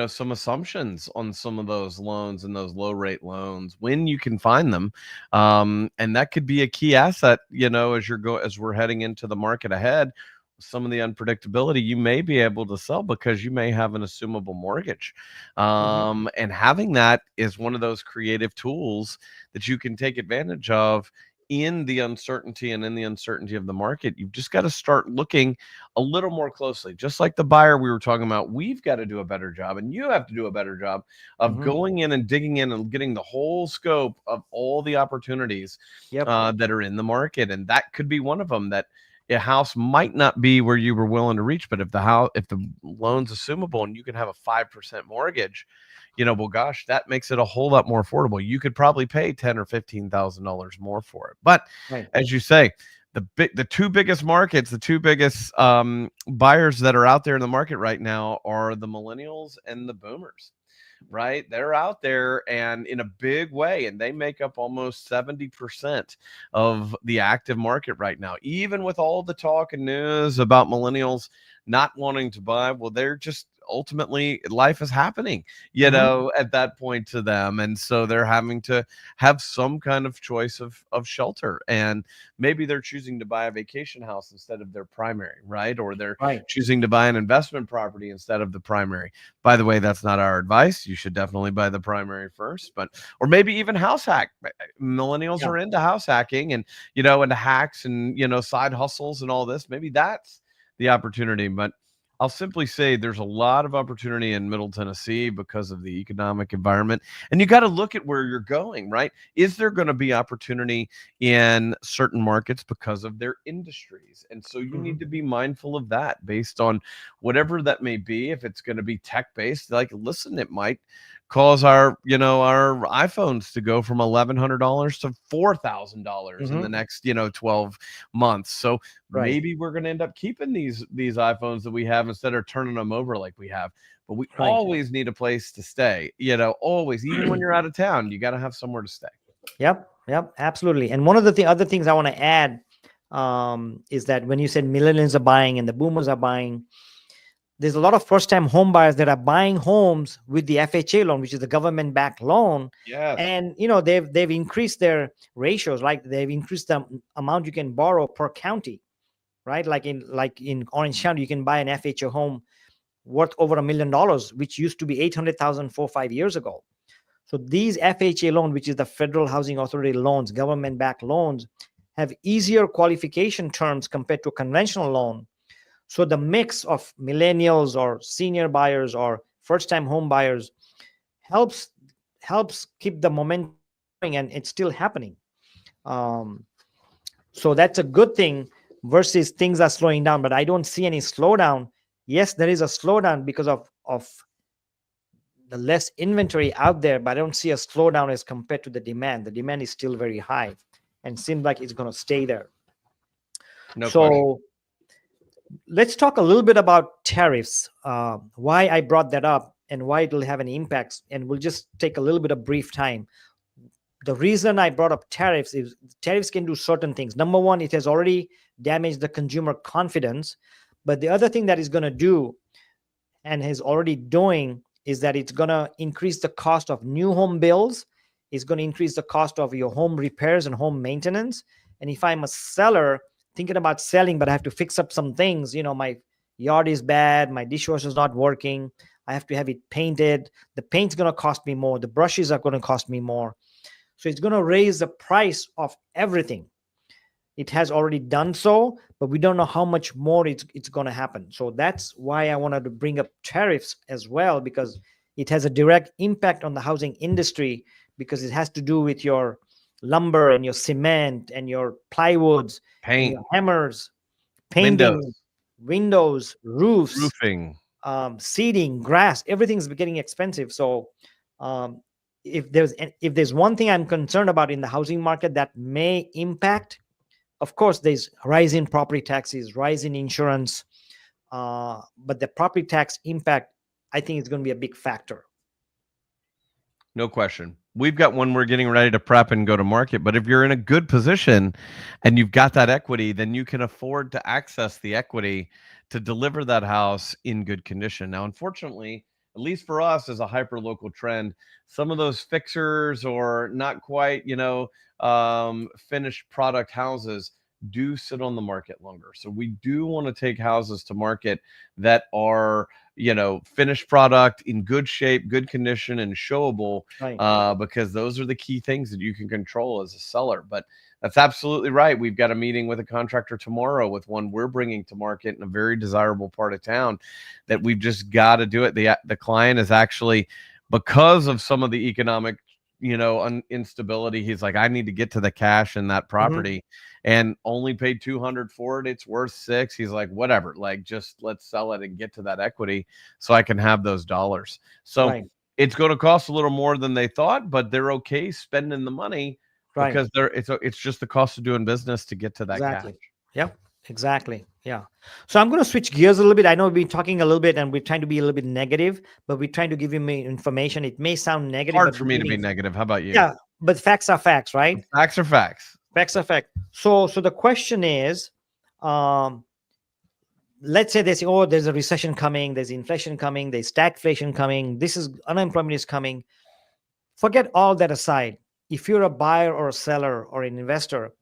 some assumptions on some of those loans and those low rate loans when you can find them, and that could be a key asset. As we're heading into the market ahead, some of the unpredictability, you may be able to sell because you may have an assumable mortgage. And having that is one of those creative tools that you can take advantage of in the uncertainty of the market. You've just got to start looking a little more closely. Just like the buyer we were talking about, we've got to do a better job, and you have to do a better job of going in and digging in and getting the whole scope of all the opportunities that are in the market. And that could be one of them, that a house might not be where you were willing to reach, but if the loan's assumable and you can have a 5% mortgage, well, gosh, that makes it a whole lot more affordable. You could probably pay $10,000 or $15,000 more for it. But as you say, the two biggest markets, the two biggest buyers that are out there in the market right now are the millennials and the boomers. Right? They're out there and in a big way, and they make up almost 70% of the active market right now. Even with all the talk and news about millennials not wanting to buy, well, they're just ultimately, life is happening, at that point to them. And so they're having to have some kind of choice of shelter. And maybe they're choosing to buy a vacation house instead of their primary, right? Or they're choosing to buy an investment property instead of the primary. By the way, that's not our advice. You should definitely buy the primary first, or maybe even house hack. Millennials are into house hacking and, into hacks and, side hustles and all this. Maybe that's the opportunity. But I'll simply say there's a lot of opportunity in Middle Tennessee because of the economic environment. And you got to look at where you're going, right? Is there going to be opportunity in certain markets because of their industries? And so you need to be mindful of that based on whatever that may be. If it's going to be tech-based, like, listen, it might cause our iPhones to go from $1,100 to $4,000 in the next 12 months. So maybe we're going to end up keeping these iPhones that we have instead of turning them over like we have. But we always need a place to stay. Always, even when you're out of town, you got to have somewhere to stay. Yep, absolutely. And one of the other things I want to add is that when you said millennials are buying and the boomers are buying, there's a lot of first-time home buyers that are buying homes with the FHA loan, which is the government-backed loan. Yes. And they've increased their ratios, like they've increased the amount you can borrow per county, right? Like in Orange County, you can buy an FHA home worth over $1 million, which used to be $800,000 4 or 5 years ago. So these FHA loans, which is the Federal Housing Authority loans, government-backed loans, have easier qualification terms compared to a conventional loan. So the mix of millennials or senior buyers or first-time home buyers helps keep the momentum going, and it's still happening. So that's a good thing versus things are slowing down, but I don't see any slowdown. Yes, there is a slowdown because of the less inventory out there, but I don't see a slowdown as compared to the demand. The demand is still very high and seems like it's going to stay there. No question. Let's talk a little bit about tariffs, why I brought that up and why it will have any impacts. And we'll just take a little bit of brief time. The reason I brought up tariffs is tariffs can do certain things. Number one, it has already damaged the consumer confidence. But the other thing that is going to do and is already doing is that it's going to increase the cost of new home builds. It's going to increase the cost of your home repairs and home maintenance. And if I'm a seller thinking about selling, but I have to fix up some things, my yard is bad, my dishwasher is not working, I have to have it painted, the paint's going to cost me more, the brushes are going to cost me more. So it's going to raise the price of everything. It has already done so, but but we don't know how much more it's going to happen. So that's why I wanted to bring up tariffs as well, because it has a direct impact on the housing industry, because it has to do with your lumber and your cement and your plywoods and Paint, your hammers, painting, windows, windows, roofs, roofing. seeding, grass. Everything's getting expensive. So um, if there's one thing I'm concerned about in the housing market that may impact, of course, there's rise in property taxes, rise in insurance, but the property tax impact, I think, is going to be a big factor. No question. We've got one we're getting ready to prep and go to market. But if you're in a good position and you've got that equity, then you can afford to access the equity to deliver that house in good condition. Now, unfortunately, at least for us as a hyper local trend, some of those fixers or not quite, finished product houses do sit on the market longer. So we do want to take houses to market that are finished product in good shape, good condition, and showable, Right. because those are the key things that you can control as a seller. But that's absolutely right. We've got a meeting with a contractor tomorrow with one we're bringing to market in a very desirable part of town that we've just got to do it. The client is actually, because of some of the economic instability, he's like, I need to get to the cash in that property, and only paid 200 for it. It's worth 6. He's like, whatever, like, just let's sell it and get to that equity so I can have those dollars. So Right. it's going to cost a little more than they thought, but they're okay spending the money Right. because it's just the cost of doing business to get to that Exactly. cash. Yep. Exactly. Yeah. So I'm going to switch gears a little bit. I know we've been talking a little bit and we're trying to be a little bit negative, but we're trying to give you information. It may sound negative, Hard but for me to be negative. How about you? yeah, but facts are facts, right? Facts are facts. Facts are facts. So the question is, um, let's say they say, oh, there's a recession coming, there's inflation coming, there's stagflation coming, this is unemployment is coming. Forget all that aside. If you're a buyer or a seller or an investor,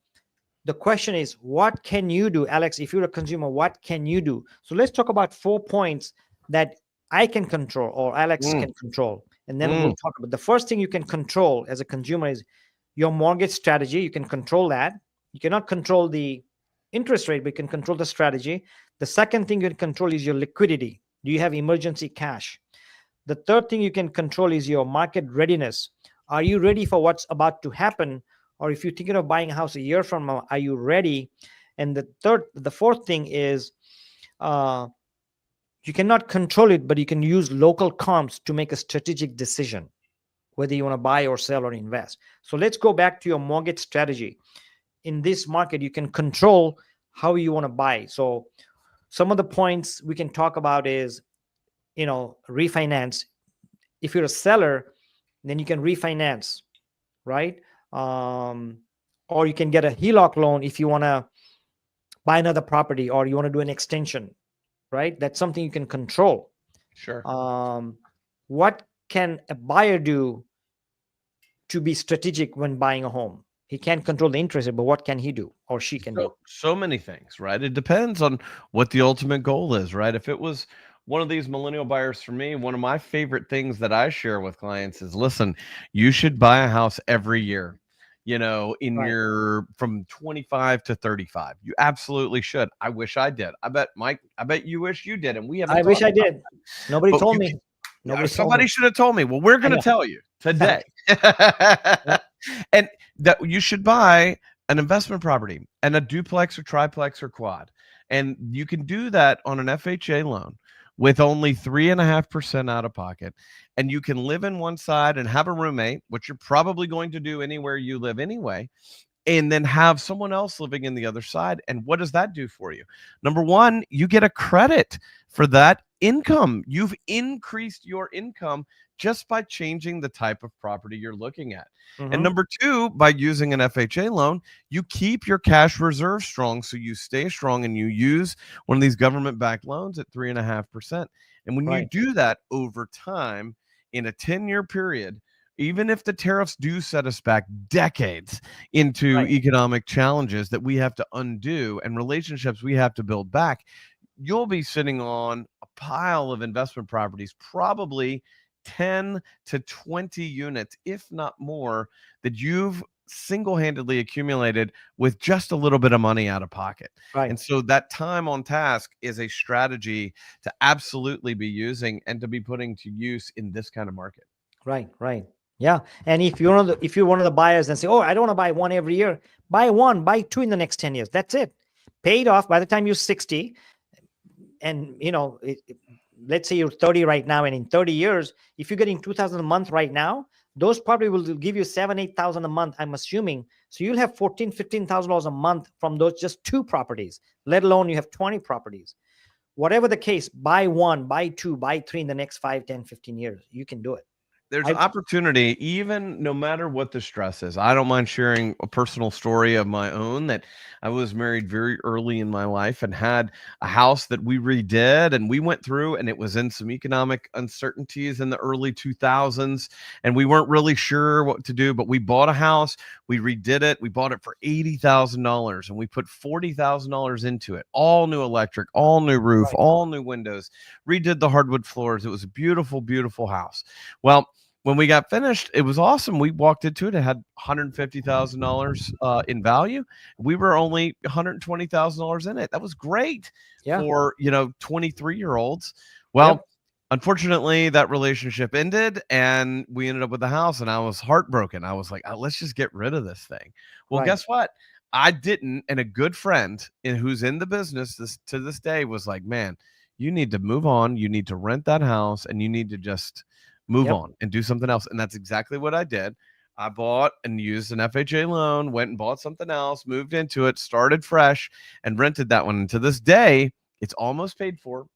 the question is, what can you do, Alex? If you're a consumer, what can you do? So let's talk about 4 points that I can control or Alex can control. And then we'll talk about the first thing you can control as a consumer is your mortgage strategy. You can control that. You cannot control the interest rate, but you can control the strategy. The second thing you can control is your liquidity. Do you have emergency cash? The third thing you can control is your market readiness. Are you ready for what's about to happen? Or if you're thinking of buying a house a year from now, are you ready? And the fourth thing is, you cannot control it, but you can use local comps to make a strategic decision, whether you want to buy or sell or invest. So let's go back to your mortgage strategy. In this market, you can control how you want to buy. So some of the points we can talk about is, refinance. If you're a seller, then you can refinance, right? Or you can get a HELOC loan if you want to buy another property or you want to do an extension, right? That's something you can control. Sure. What can a buyer do to be strategic when buying a home? He can't control the interest rate, but what can he do or she can do? So many things, right? It depends on what the ultimate goal is, right? If it was one of these millennial buyers for me, one of my favorite things that I share with clients is, listen, you should buy a house every year, in Right. your from 25 to 35. You absolutely should. I wish I did. I bet, Mike, I bet you wish you did. And we haven't I wish talked I about did. Nobody but told you me. Nobody told somebody me. should have told me. Well, we're I going to know. tell you today. Yep. And that you should buy an investment property and a duplex or triplex or quad. And you can do that on an FHA loan with only 3.5% out of pocket. And you can live in one side and have a roommate, which you're probably going to do anywhere you live anyway, and then have someone else living in the other side. And what does that do for you? Number one, you get a credit for that income. You've increased your income just by changing the type of property you're looking at. And number two, by using an FHA loan, you keep your cash reserve strong. So you stay strong and you use one of these government backed loans at 3.5%. And when you Right. do that over time in a 10-year period, even if the tariffs do set us back decades into Right. economic challenges that we have to undo and relationships we have to build back, you'll be sitting on a pile of investment properties, probably 10 to 20 units, if not more, that you've single-handedly accumulated with just a little bit of money out of pocket. Right. And so that time on task is a strategy to absolutely be using and to be putting to use in this kind of market. Right. Right. Yeah. And if you're one of the buyers and say, "Oh, I don't want to buy one every year," buy one, buy two in the next 10 years. That's it. Paid off by the time you're 60. And let's say you're 30 right now, and in 30 years, if you're getting 2,000 a month right now, those probably will give you 7,000-8,000 a month, I'm assuming. So you'll have $14,000-15,000 a month from those just two properties, let alone you have 20 properties. Whatever the case, buy one, buy two, buy three in the next 5, 10, 15 years. You can do it. There's I opportunity, even no matter what the stress is. I don't mind sharing a personal story of my own that I was married very early in my life and had a house that we redid, and we went through, and it was in some economic uncertainties in the early 2000s, and we weren't really sure what to do, but we bought a house, we redid it, we bought it for $80,000, and we put $40,000 into it. All new electric, all new roof, Right. all new windows, redid the hardwood floors. It was a beautiful, beautiful house. Well, when we got finished, it was awesome. We walked into it. It had $150,000 in value. We were only $120,000 in it. That was great Yeah. for 23-year-olds. Yep. Well, unfortunately, that relationship ended, and we ended up with the house. And I was heartbroken. I was like, let's just get rid of this thing. Well, Right. guess what? I didn't. And a good friend who's in the business to this day was like, man, you need to move on. You need to rent that house, and you need to just move Yep. on and do something else. And that's exactly what I did. I bought and used an FHA loan, went and bought something else, moved into it, started fresh, and rented that one. And to this day, it's almost paid for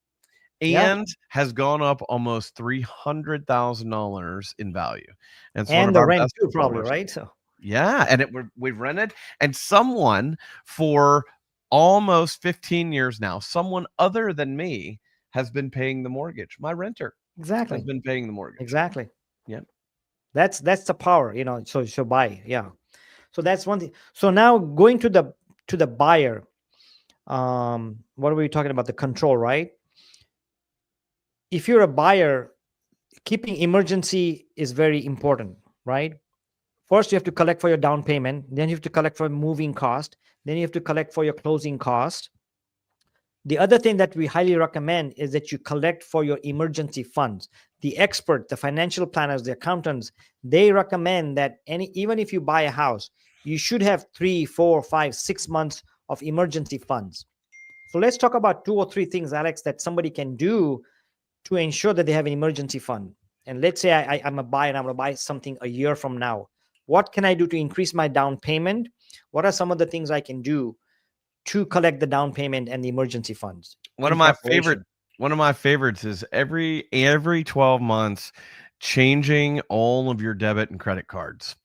Yeah. and has gone up almost $300,000 in value. And it's one And of the our rent best too, probably, performers. right? So Yeah, and we've rented, and someone for almost 15 years now, someone other than me has been paying the mortgage. My renter has exactly. been paying the mortgage. Exactly. Yeah. That's the power, so buy. Yeah. So that's one thing. So now going to the buyer, what are we talking about? The control, right? If you're a buyer, keeping emergency is very important, right? First, you have to collect for your down payment. Then you have to collect for moving cost. Then you have to collect for your closing cost. The other thing that we highly recommend is that you collect for your emergency funds. The expert, the financial planners, the accountants, they recommend that even if you buy a house, you should have 3, 4, 5, 6 months of emergency funds. So let's talk about 2 or 3 things, Alex, that somebody can do to ensure that they have an emergency fund. And let's say I'm a buyer and I'm going to buy something a year from now. What can I do to increase my down payment? What are some of the things I can do to collect the down payment and the emergency funds One in of my preparation? favorites is every 12 months changing all of your debit and credit cards.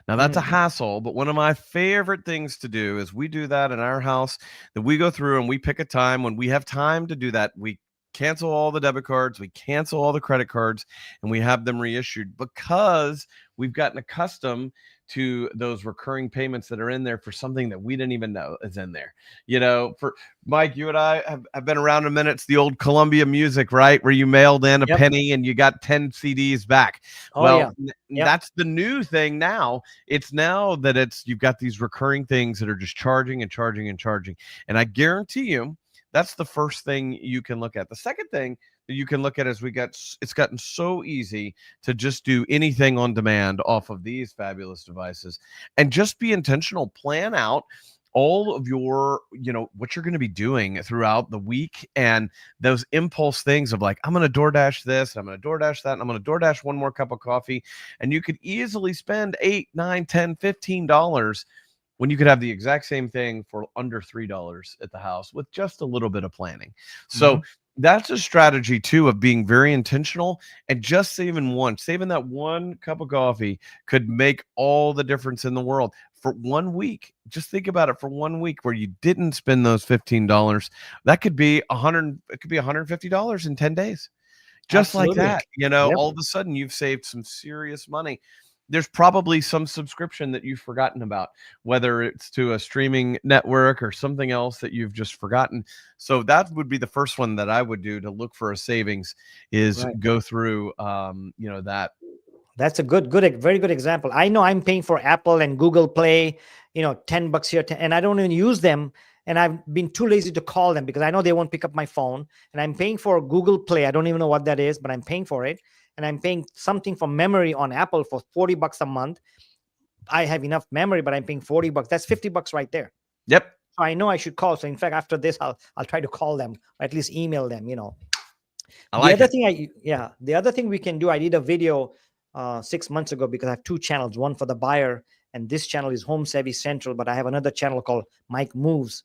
Now that's a hassle, but one of my favorite things to do is we do that in our house, that we go through and we pick a time when we have time to do that. We cancel all the debit cards, we cancel all the credit cards, and we have them reissued because we've gotten accustomed to those recurring payments that are in there for something that we didn't even know is in there. For Mike, you and I have been around a minute. It's the old Columbia music, right? Where you mailed in a Yep. penny and you got 10 CDs back. Oh, Well, yeah. Yep. that's the new thing now. It's now that you've got these recurring things that are just charging and charging and charging. And I guarantee you, that's the first thing you can look at. The second thing that you can look at is it's gotten so easy to just do anything on demand off of these fabulous devices and just be intentional. Plan out all of your, what you're going to be doing throughout the week, and those impulse things of like, I'm going to DoorDash this, and I'm going to DoorDash that, and I'm going to DoorDash one more cup of coffee. And you could easily spend $8, $9, $10, $15 when you could have the exact same thing for under $3 at the house with just a little bit of planning. So that's a strategy too of being very intentional, and just saving that one cup of coffee could make all the difference in the world for 1 week. Just think about it for 1 week where you didn't spend those $15. That could be $150 in 10 days. Just Absolutely. like that, Yep. all of a sudden you've saved some serious money. There's probably some subscription that you've forgotten about, whether it's to a streaming network or something else that you've just forgotten. So that would be the first one that I would do to look for a savings, is Right. go through, that. That's a very good example. I know I'm paying for Apple and Google Play, $10 here, and I don't even use them. And I've been too lazy to call them because I know they won't pick up my phone. And I'm paying for Google Play. I don't even know what that is, but I'm paying for it. And I'm paying something for memory on Apple for $40 a month. I have enough memory, but I'm paying $40. That's $50 right there. Yep. So I know I should call. So in fact, after this, I'll try to call them or at least email them. The other thing we can do, I did a video 6 months ago because I have two channels, one for the buyer, and this channel is Home Savvy Central, but I have another channel called Mike Moves.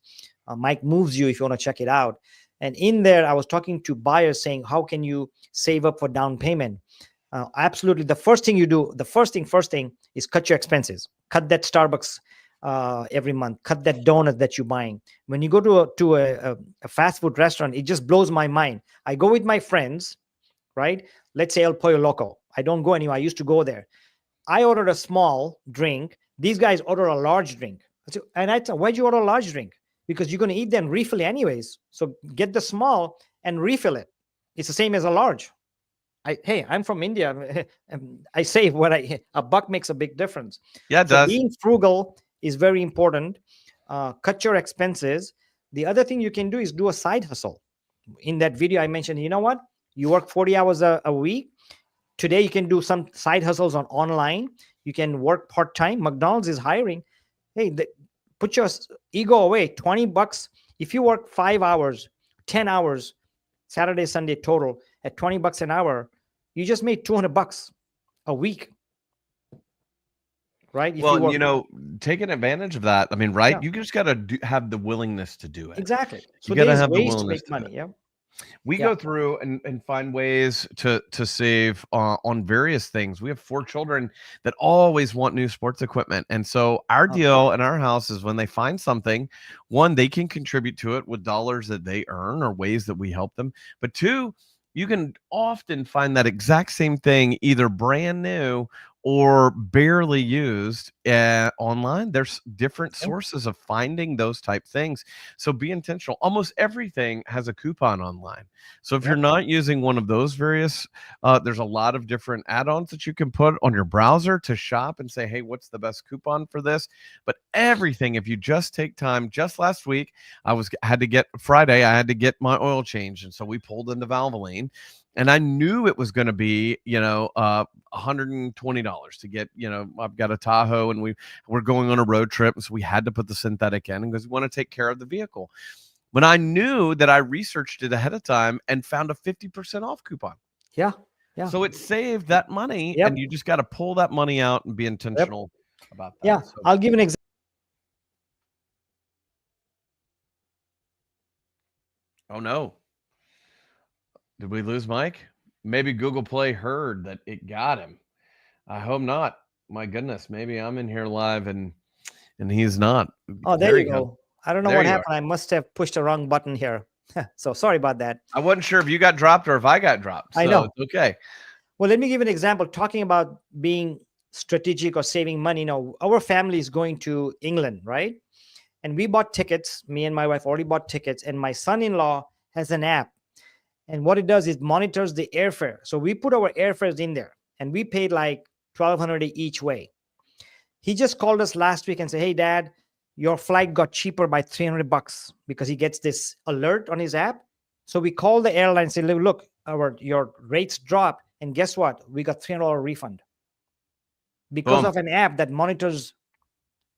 Mike Moves You if you want to check it out. And in there, I was talking to buyers saying, how can you save up for down payment? Absolutely. The first thing is cut your expenses. Cut that Starbucks every month. Cut that donut that you're buying. When you go to a fast food restaurant, it just blows my mind. I go with my friends, right? Let's say El Pollo Loco. I don't go anywhere. I used to go there. I ordered a small drink. These guys order a large drink. And I said, why'd you order a large drink? Because you're going to eat them refill it anyways. So get the small and refill it. It's the same as a large. I'm from India. I save a buck makes a big difference. Yeah, it so does. Being frugal is very important. Cut your expenses. The other thing you can do is do a side hustle. In that video, I mentioned, you know what? You work 40 hours a week. Today, you can do some side hustles online. You can work part-time. McDonald's is hiring. Hey, put your ego away. $20. If you work 5 hours, 10 hours, Saturday, Sunday total at $20 an hour, you just made $200 a week. Right? Taking advantage of that. I mean, right? Yeah. You just got to have the willingness to do it. Exactly. So you got to there's have the ways to willingness make money. Yeah. We go through and find ways to save on various things. We have 4 children that always want new sports equipment. And so our deal in our house is when they find something, one, they can contribute to it with dollars that they earn or ways that we help them. But 2, you can often find that exact same thing either brand new or barely used online. There's different sources of finding those type things. So be intentional. Almost everything has a coupon online. So if you're not using one of those various, there's a lot of different add-ons that you can put on your browser to shop and say, hey, what's the best coupon for this? But everything, if you just take time, just last week, I had to get my oil changed. And so we pulled into Valvoline. And I knew it was going to be, $120 to get, I've got a Tahoe and we're going on a road trip. So we had to put the synthetic in because we want to take care of the vehicle. When I knew that, I researched it ahead of time and found a 50% off coupon. Yeah. So it saved that money and you just got to pull that money out and be intentional about that. Yeah. So, I'll give an example. oh no. Did we lose Mike? Maybe Google Play heard that it got him. I hope not. My goodness, maybe I'm in here live and he's not. Oh, there you go. I don't know what happened. I must have pushed the wrong button here. So sorry about that. I wasn't sure if you got dropped or if I got dropped. So I know. It's okay. Well, let me give an example. Talking about being strategic or saving money. Our family is going to England, right? And we bought tickets. Me and my wife already bought tickets. And my son-in-law has an app. And what it does is monitors the airfare. So we put our airfares in there and we paid like $1,200 each way. He just called us last week and said, hey, Dad, your flight got cheaper by $300 because he gets this alert on his app. So we called the airline and said, look, your rates dropped. And guess what? We got $300 refund because of an app that monitors.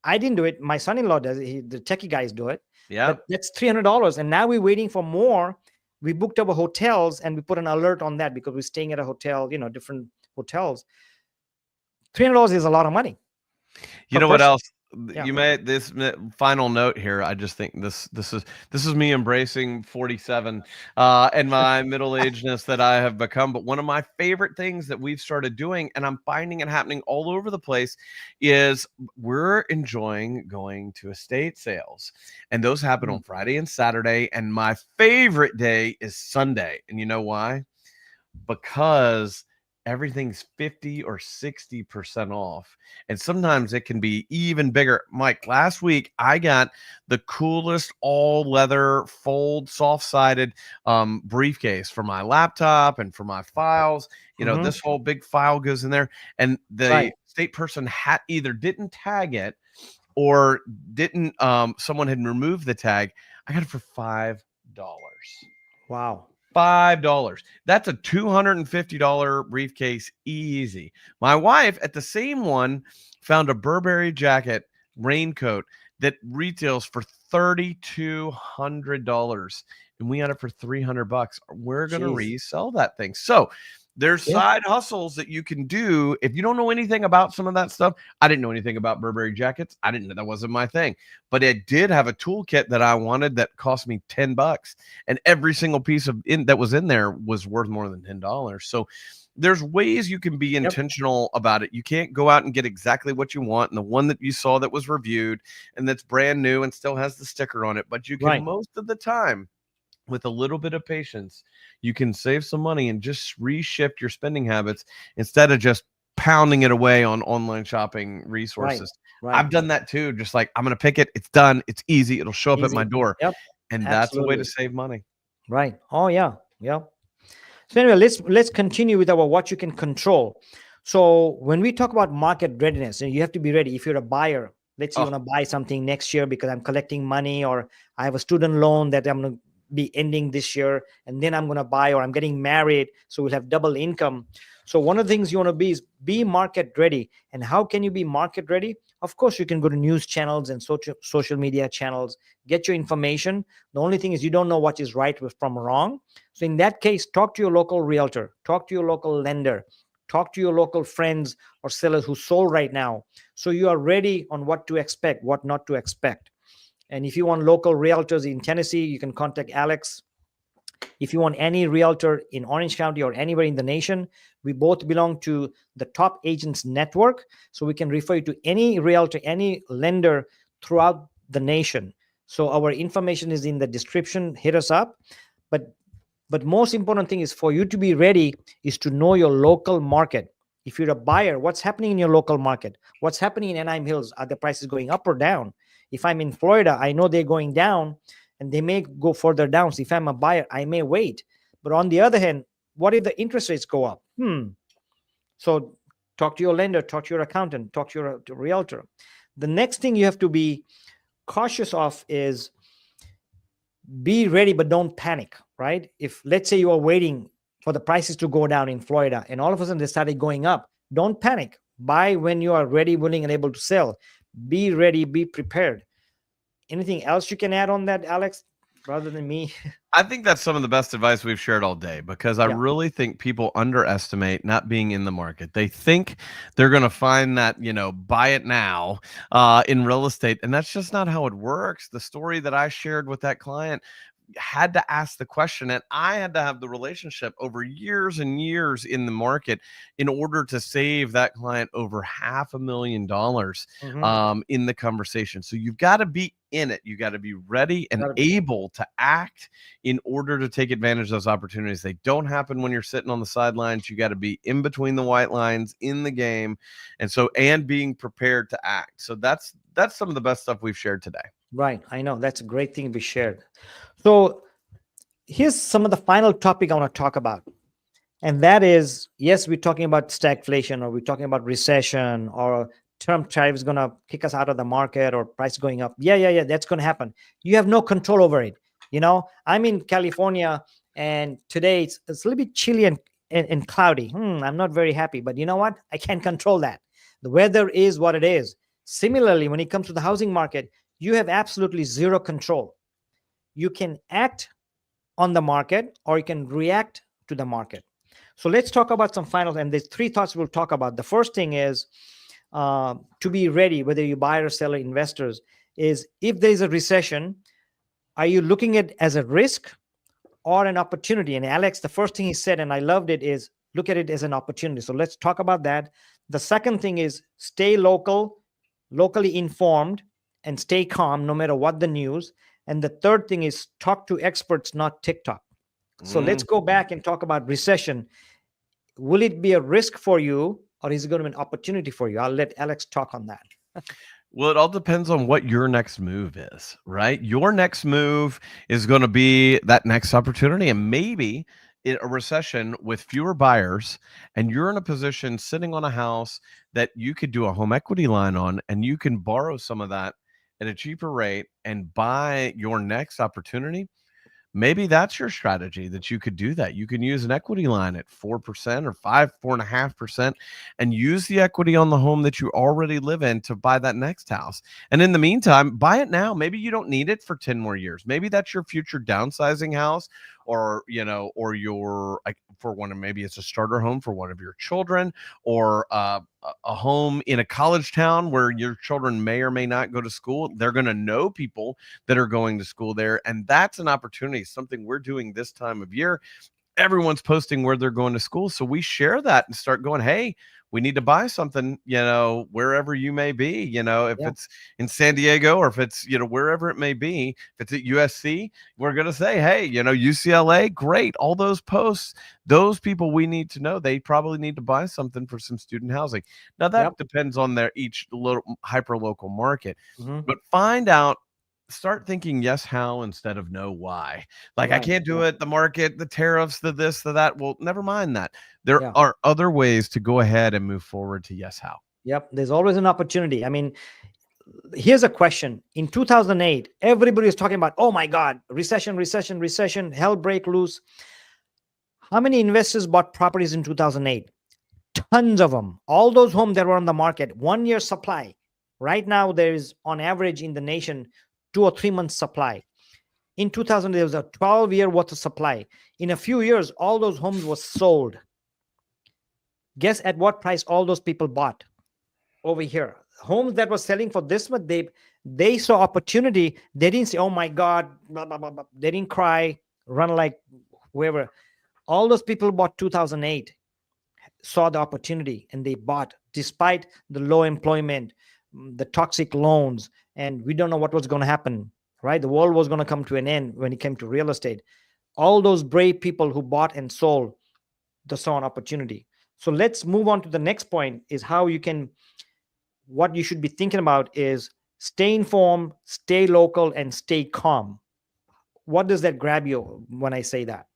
I didn't do it. My son-in-law does it. The techie guys do it. Yeah. But that's $300. And now we're waiting for more. We booked our hotels and we put an alert on that because we're staying at a hotel, different hotels. $300 is a lot of money. You know what else? Yeah. You made this final note here. I just think this is me embracing 47 and my middle-agedness that I have become. But one of my favorite things that we've started doing, and I'm finding it happening all over the place, is we're enjoying going to estate sales. And those happen on Friday and Saturday. And my favorite day is Sunday. And you know why? Because everything's 50 or 60% off. And sometimes it can be even bigger. Mike, last week I got the coolest all leather fold soft-sided briefcase for my laptop and for my files. This whole big file goes in there, and the state person either didn't tag it or didn't someone had removed the tag. I got it for $5. Wow. $5. That's a $250 briefcase easy. My wife at the same one found a Burberry jacket raincoat that retails for $3,200, and we got it for $300. We're going to resell that thing. So there's side hustles that you can do if you don't know anything about some of that stuff. I didn't know anything about Burberry jackets. I didn't know, that wasn't my thing. But it did have a toolkit that I wanted that cost me $10, and every single piece that was in there was worth more than $10. So there's ways you can be intentional about it. You can't go out and get exactly what you want, and the one that you saw that was reviewed and that's brand new and still has the sticker on it. But you can most of the time, with a little bit of patience, you can save some money and just reshift your spending habits instead of just pounding it away on online shopping resources. I've done that too. Just like, I'm going to pick it. It's done. It's easy. It'll show up at my door. And that's a way to save money. Right. Oh, yeah. Yeah. So anyway, let's continue with our what you can control. So when we talk about market readiness, and you have to be ready. If you're a buyer, let's say you want to buy something next year because I'm collecting money, or I have a student loan that I'm going to be ending this year, and then I'm going to buy, or I'm getting married, so we'll have double income. So one of the things you want to be is be market ready. And how can you be market ready? Of course, you can go to news channels and social media channels, get your information. The only thing is you don't know what is right from wrong. So in that case, talk to your local realtor, talk to your local lender, talk to your local friends or sellers who sold right now, so you are ready on what to expect, what not to expect. And if you want local realtors in Tennessee, you can contact Alex. If you want any realtor in Orange County or anywhere in the nation, we both belong to the Top Agents Network. So we can refer you to any realtor, any lender throughout the nation. So our information is in the description. Hit us up. But most important thing is for you to be ready is to know your local market. If you're a buyer, what's happening in your local market? What's happening in Anaheim Hills? Are the prices going up or down? If I'm in Florida, I know they're going down, and they may go further down. So if I'm a buyer, I may wait. But on the other hand, what if the interest rates go up? So talk to your lender, talk to your accountant, talk to your realtor. The next thing you have to be cautious of is be ready, but don't panic, right? If, let's say, you are waiting for the prices to go down in Florida, and all of a sudden they started going up, don't panic. Buy when you are ready, willing, and able to sell. Be ready, be prepared. Anything else you can add on that, Alex, rather than me? I think that's some of the best advice we've shared all day, because I really think people underestimate not being in the market. They think they're going to find that, buy it now in real estate. And that's just not how it works. The story that I shared with that client had to ask the question, and I had to have the relationship over years and years in the market in order to save that client over $500,000 in the conversation. So you've got to be in it. You got to be ready and able to act in order to take advantage of those opportunities. They don't happen when you're sitting on the sidelines. You got to be in between the white lines in the game, and being prepared to act. So that's some of the best stuff we've shared today. Right. I know that's a great thing we shared. So here's some of the final topic I want to talk about. And that is, yes, we're talking about stagflation, or we're talking about recession, or Trump tariffs going to kick us out of the market, or price going up. Yeah. That's going to happen. You have no control over it. I'm in California, and today it's a little bit chilly and cloudy. I'm not very happy, but you know what? I can't control that. The weather is what it is. Similarly, when it comes to the housing market, you have absolutely zero control. You can act on the market, or you can react to the market. So let's talk about some finals, and there's 3 thoughts we'll talk about. The first thing is to be ready, whether you buy or sell or investors, is if there's a recession, are you looking at it as a risk or an opportunity? And Alex, the first thing he said, and I loved it, is look at it as an opportunity. So let's talk about that. The second thing is stay locally informed, and stay calm no matter what the news. And the third thing is talk to experts, not TikTok. So let's go back and talk about recession. will it be a risk for you, or is it going to be an opportunity for you? I'll let Alex talk on that. Well, it all depends on what your next move is, right? Your next move is going to be that next opportunity. And maybe in a recession with fewer buyers, and you're in a position sitting on a house that you could do a home equity line on, and you can borrow some of that at a cheaper rate and buy your next opportunity. Maybe that's your strategy, that you could do that. You can use an equity line at 4% or 4.5%, and use the equity on the home that you already live in to buy that next house. And in the meantime, buy it now. Maybe you don't need it for 10 more years. Maybe that's your future downsizing house, or, or your, like, for one of, maybe it's a starter home for one of your children, or a home in a college town where your children may or may not go to school. They're going to know people that are going to school there. And that's an opportunity, something we're doing this time of year. Everyone's posting where they're going to school. So we share that and start going, hey, we need to buy something, wherever you may be, if Yeah. it's in San Diego, or if it's, wherever it may be, if it's at USC, we're going to say, hey, UCLA, great. All those posts, those people, we need to know they probably need to buy something for some student housing. Now that Yep. depends on their each little hyper local market, Hmm. but find out, start thinking yes how instead of no why. Like, I Right. can't do Yep. it, the market, the tariffs, the this, the that. Well, never mind that. There Yeah. are other ways to go ahead and move forward to yes how. Yep. There's always an opportunity. I mean, here's a question. In 2008, everybody was talking about, oh my God, recession, recession, recession, hell break loose. How many investors bought properties in 2008? Tons of them. All those homes that were on the market, 1 year supply. Right now, there is on average in the nation 2 or 3 months supply. In 2000, there was a 12-year worth of supply. In a few years, all those homes were sold. Guess at what price all those people bought over here? Homes that were selling for this much, they saw opportunity. They didn't say, "Oh my God," blah, blah, blah, blah. They didn't cry, run like whoever. All those people bought 2008, saw the opportunity, and they bought despite the low employment, the toxic loans, and we don't know what was going to happen. Right, the world was going to come to an end when it came to real estate. All those brave people who bought and sold, they saw an opportunity. So let's move on to the next point: is how you can, what you should be thinking about is stay informed, stay local, and stay calm. What does that grab you when I say that?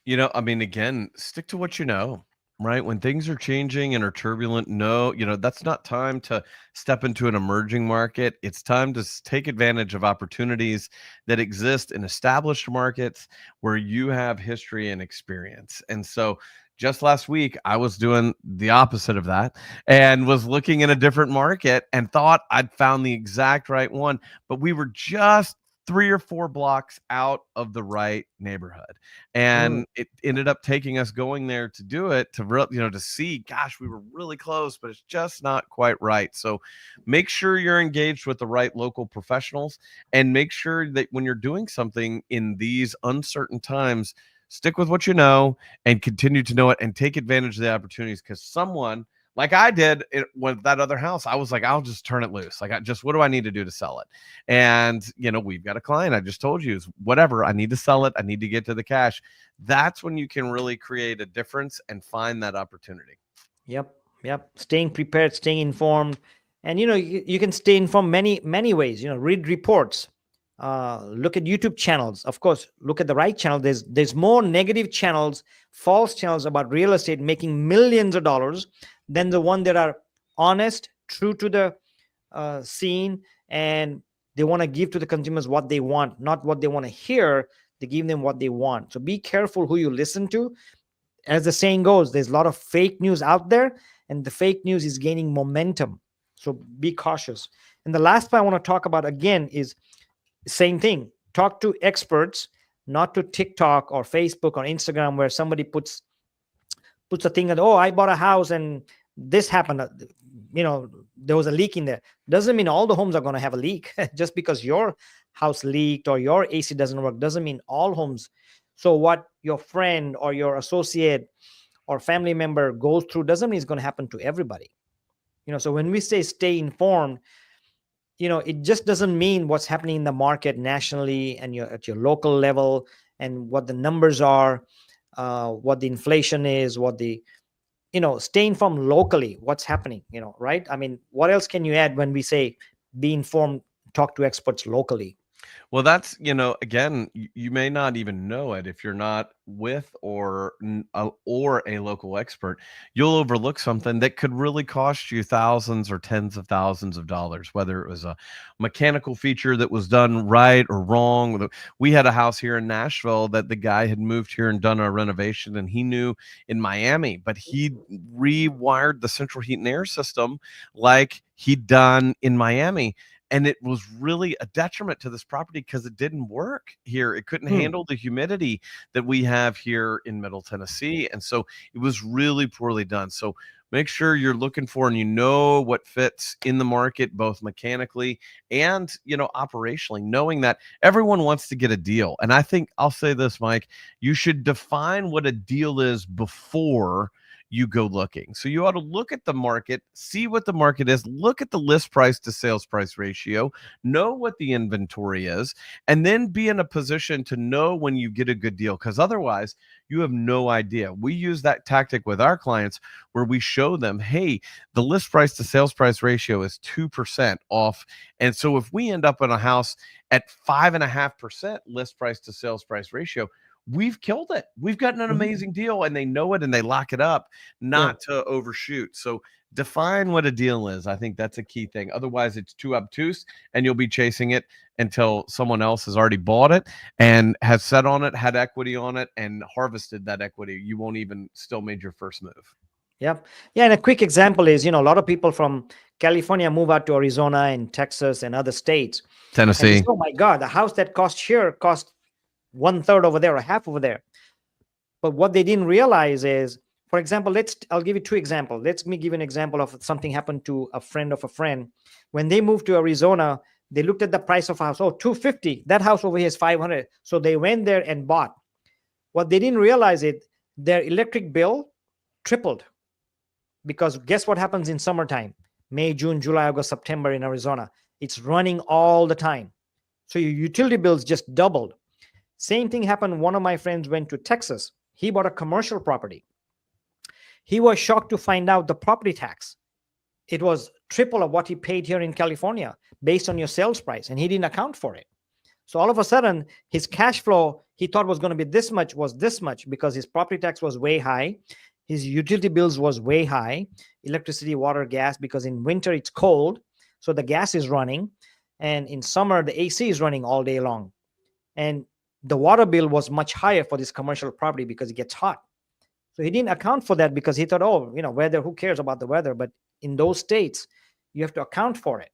I mean, again, stick to what you know, right? When things are changing and are turbulent, no, that's not time to step into an emerging market. It's time to take advantage of opportunities that exist in established markets where you have history and experience. And so, just last week, I was doing the opposite of that and was looking in a different market and thought I'd found the exact right one, but we were just 3 or 4 blocks out of the right neighborhood, Mm, and it ended up taking us going there to do it, to see, gosh, we were really close, but it's just not quite right. So make sure you're engaged with the right local professionals, and make sure that when you're doing something in these uncertain times, stick with what you know and continue to know it, and take advantage of the opportunities, because someone, like I did with that other house, I was like, I'll just turn it loose. Like, what do I need to do to sell it? And, we've got a client, I just told you, is whatever. I need to sell it. I need to get to the cash. That's when you can really create a difference and find that opportunity. yep, yep. Staying prepared, staying informed, and you can stay informed many ways. Read reports, look at YouTube channels. Of course, look at the right channel. There's more negative channels, false channels about real estate making millions of dollars than the one that are honest, true to the scene, and they want to give to the consumers what they want, not what they want to hear. They give them what they want. So be careful who you listen to. As the saying goes, there's a lot of fake news out there, and the fake news is gaining momentum. So be cautious. And the last part I want to talk about again is same thing. Talk to experts, not to TikTok or Facebook or Instagram, where somebody puts a thing that, oh, I bought a house and this happened. There was a leak in there. Doesn't mean all the homes are going to have a leak. Just because your house leaked or your AC doesn't work doesn't mean all homes. So what your friend or your associate or family member goes through doesn't mean it's going to happen to everybody. So when we say stay informed, it just doesn't mean what's happening in the market nationally and at your local level, and what the numbers are, what the inflation is, what the stay informed locally what's happening, right? I mean, what else can you add when we say be informed, talk to experts locally? Well, that's, again, you may not even know it if you're not with or a local expert. You'll overlook something that could really cost you thousands or tens of thousands of dollars, whether it was a mechanical feature that was done right or wrong. We had a house here in Nashville that the guy had moved here and done a renovation, and he knew in Miami, but he rewired the central heat and air system like he'd done in Miami. And it was really a detriment to this property because it didn't work here. It couldn't handle the humidity that we have here in Middle Tennessee. And so it was really poorly done. So make sure you're looking for and you know what fits in the market, both mechanically and, operationally, knowing that everyone wants to get a deal. And I think I'll say this, Mike, you should define what a deal is before you go looking. So you ought to look at the market, see what the market is, look at the list price to sales price ratio, know what the inventory is, and then be in a position to know when you get a good deal, because otherwise you have no idea. We use that tactic with our clients where we show them, hey, the list price to sales price ratio is 2% off. And so if we end up in a house at 5.5% list price to sales price ratio, we've killed it. We've gotten an amazing deal, and they know it and they lock it up not to overshoot. So define what a deal is. I think that's a key thing. Otherwise, it's too obtuse and you'll be chasing it until someone else has already bought it and has set on it, had equity on it, and harvested that equity. You won't even still made your first move. Yep. Yeah. And a quick example is, a lot of people from California move out to Arizona and Texas and other states. Tennessee. And say, oh my God, the house that cost here cost 1/3 over there or half over there. But what they didn't realize is, for example, I'll give you two examples. Let me give you an example of something happened to a friend of a friend. When they moved to Arizona, they looked at the price of a house. Oh, $250. That house over here is $500. So they went there and bought. What they didn't realize is their electric bill tripled. Because guess what happens in summertime? May, June, July, August, September in Arizona. It's running all the time. So your utility bills just doubled. Same thing happened. One of my friends went to Texas. He bought a commercial property. He was shocked to find out the property tax. It was triple of what he paid here in California based on your sales price, and he didn't account for it. So all of a sudden, his cash flow he thought was going to be this much was this much because his property tax was way high. His utility bills was way high, electricity, water, gas, because in winter it's cold, so the gas is running, and in summer the AC is running all day long. And the water bill was much higher for this commercial property because it gets hot. So he didn't account for that because he thought, oh, weather, who cares about the weather? But in those states, you have to account for it.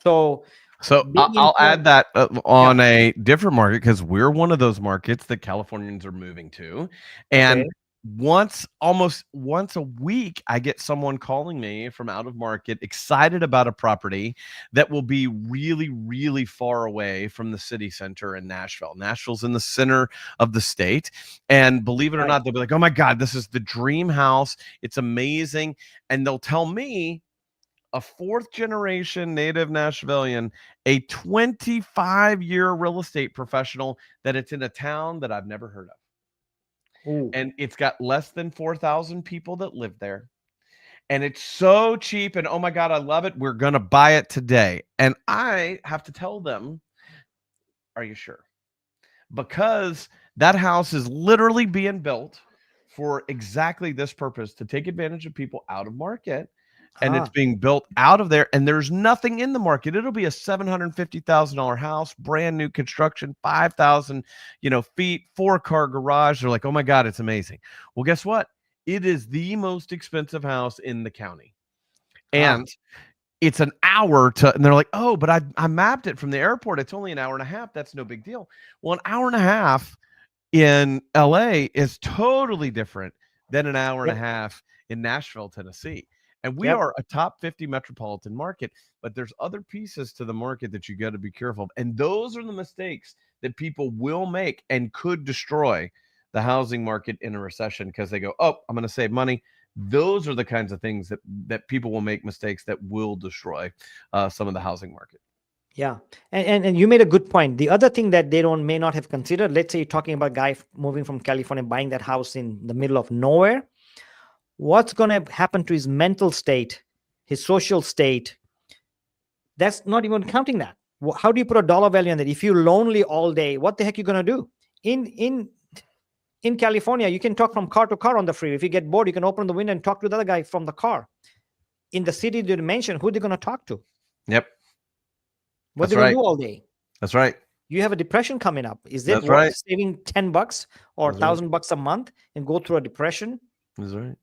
So I'll add that on a different market, because we're one of those markets that Californians are moving to. And almost once a week, I get someone calling me from out of market, excited about a property that will be really, really far away from the city center in Nashville. Nashville's in the center of the state. And believe it or not, they'll be like, oh my God, this is the dream house. It's amazing. And they'll tell me, a fourth generation native Nashvilleian, a 25-year real estate professional, that it's in a town that I've never heard of. Ooh. And it's got less than 4,000 people that live there. And it's so cheap. And oh my God, I love it. We're going to buy it today. And I have to tell them, are you sure? Because that house is literally being built for exactly this purpose, to take advantage of people out of market. And it's being built out of there, and there's nothing in the market. It'll be a $750,000 house, brand new construction, 5,000, feet, 4-car garage. They're like, oh my God, it's amazing. Well, guess what? It is the most expensive house in the county. And it's an hour and they're like, oh, but I mapped it from the airport. It's only an hour and a half. That's no big deal. Well, an hour and a half in LA is totally different than an hour and a half in Nashville, Tennessee. And we are a top 50 metropolitan market, but there's other pieces to the market that you got to be careful of. And those are the mistakes that people will make and could destroy the housing market in a recession, because they go, oh, I'm going to save money. Those are the kinds of things that people will make mistakes that will destroy some of the housing market. Yeah. And you made a good point. The other thing that they may not have considered, let's say you're talking about a guy moving from California, buying that house in the middle of nowhere. what's going to happen to his mental state, his social state? That's not even counting that. How do you put a dollar value on that? If you're lonely all day, what the heck are you going to do? In California, you can talk from car to car on the freeway. If you get bored, you can open the window and talk to the other guy from the car. In the city dimension, who are they going to talk to? Yep. What are they going to do all day? That's right. You have a depression coming up. Is it That's worth right. saving $10 or $1,000 a month and go through a depression? That's right.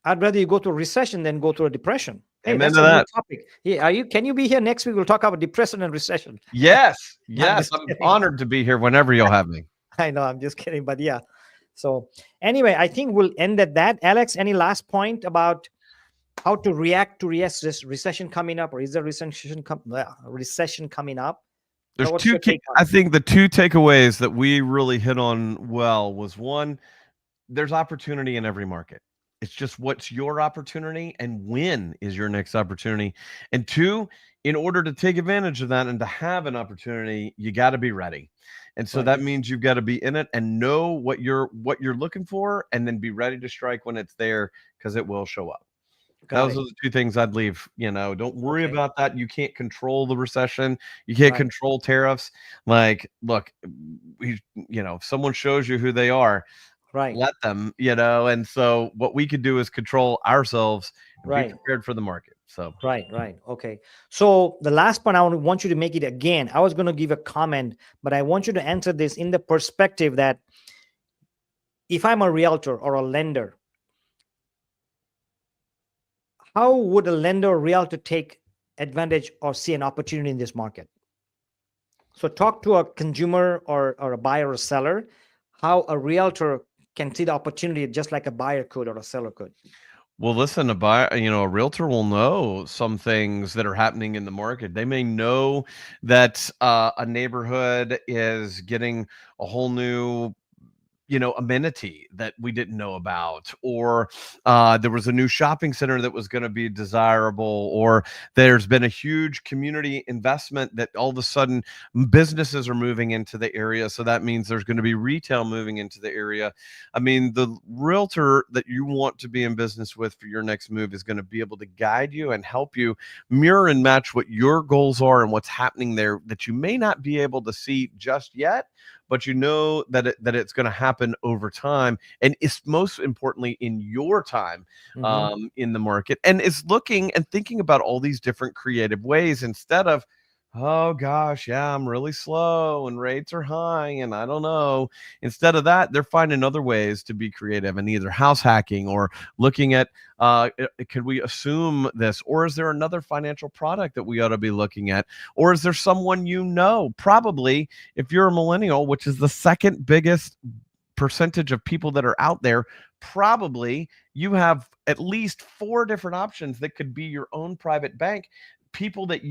I'd rather you go through a recession than go through a depression. Hey, Amen that's to a that. good topic. Yeah, can you be here next week? We'll talk about depression and recession. Yes. I'm Yes. just I'm kidding. honored to be here whenever you'll have me. I know, I'm just kidding, but yeah. So anyway, I think we'll end at that. Alex, any last point about how to react to this recession coming up, or is there recession coming up? There's two. I think the two takeaways that we really hit on well was, one, there's opportunity in every market. It's just what's your opportunity and when is your next opportunity. And two, in order to take advantage of that and to have an opportunity, you got to be ready. And so that means you've got to be in it and know what you're looking for, and then be ready to strike when it's there, because it will show up. Those are the two things I'd leave. Don't worry about that. You can't control the recession. You can't control tariffs. Like, look, if someone shows you who they are, let them, and so what we could do is control ourselves and be prepared for the market. So right. Okay. So the last point, I want you to make it again. I was going to give a comment, but I want you to answer this in the perspective that if I'm a realtor or a lender, how would a lender or realtor take advantage or see an opportunity in this market? So talk to a consumer or a buyer or a seller, how a realtor can see the opportunity just like a buyer could or a seller could. Well, listen, a realtor will know some things that are happening in the market. They may know that a neighborhood is getting a whole new amenity that we didn't know about, or there was a new shopping center that was going to be desirable, or there's been a huge community investment that all of a sudden businesses are moving into the area. So that means there's going to be retail moving into the area. I mean, the realtor that you want to be in business with for your next move is going to be able to guide you and help you mirror and match what your goals are and what's happening there that you may not be able to see just yet, but that it's going to happen over time, and it's most importantly in your time in the market, and is looking and thinking about all these different creative ways instead of, oh gosh, yeah, I'm really slow and rates are high and I don't know. Instead of that, they're finding other ways to be creative and either house hacking or looking at, could we assume this? Or is there another financial product that we ought to be looking at? Or is there someone probably, if you're a millennial, which is the second biggest percentage of people that are out there, probably you have at least 4 different options that could be your own private bank, people that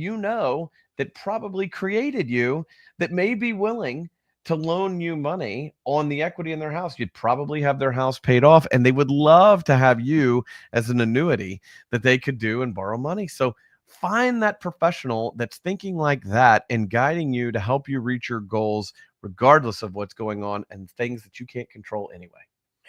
that probably created you, that may be willing to loan you money on the equity in their house. You'd probably have their house paid off, and they would love to have you as an annuity that they could do and borrow money. So find that professional that's thinking like that and guiding you to help you reach your goals, regardless of what's going on and things that you can't control anyway.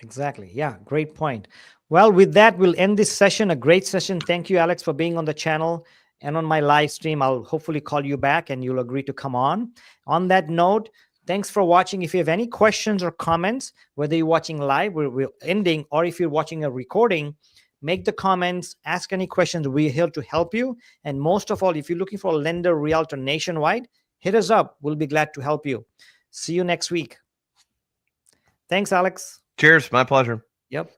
Exactly. Yeah, great point. Well, with that, we'll end this session, a great session. Thank you, Alex, for being on the channel and on my live stream. I'll hopefully call you back and you'll agree to come on. On that note, thanks for watching. If you have any questions or comments, whether you're watching live, we're ending, or if you're watching a recording, make the comments, ask any questions. We're here to help you. And most of all, if you're looking for a lender realtor nationwide, hit us up. We'll be glad to help you. See you next week. Thanks, Alex. Cheers. My pleasure. Yep.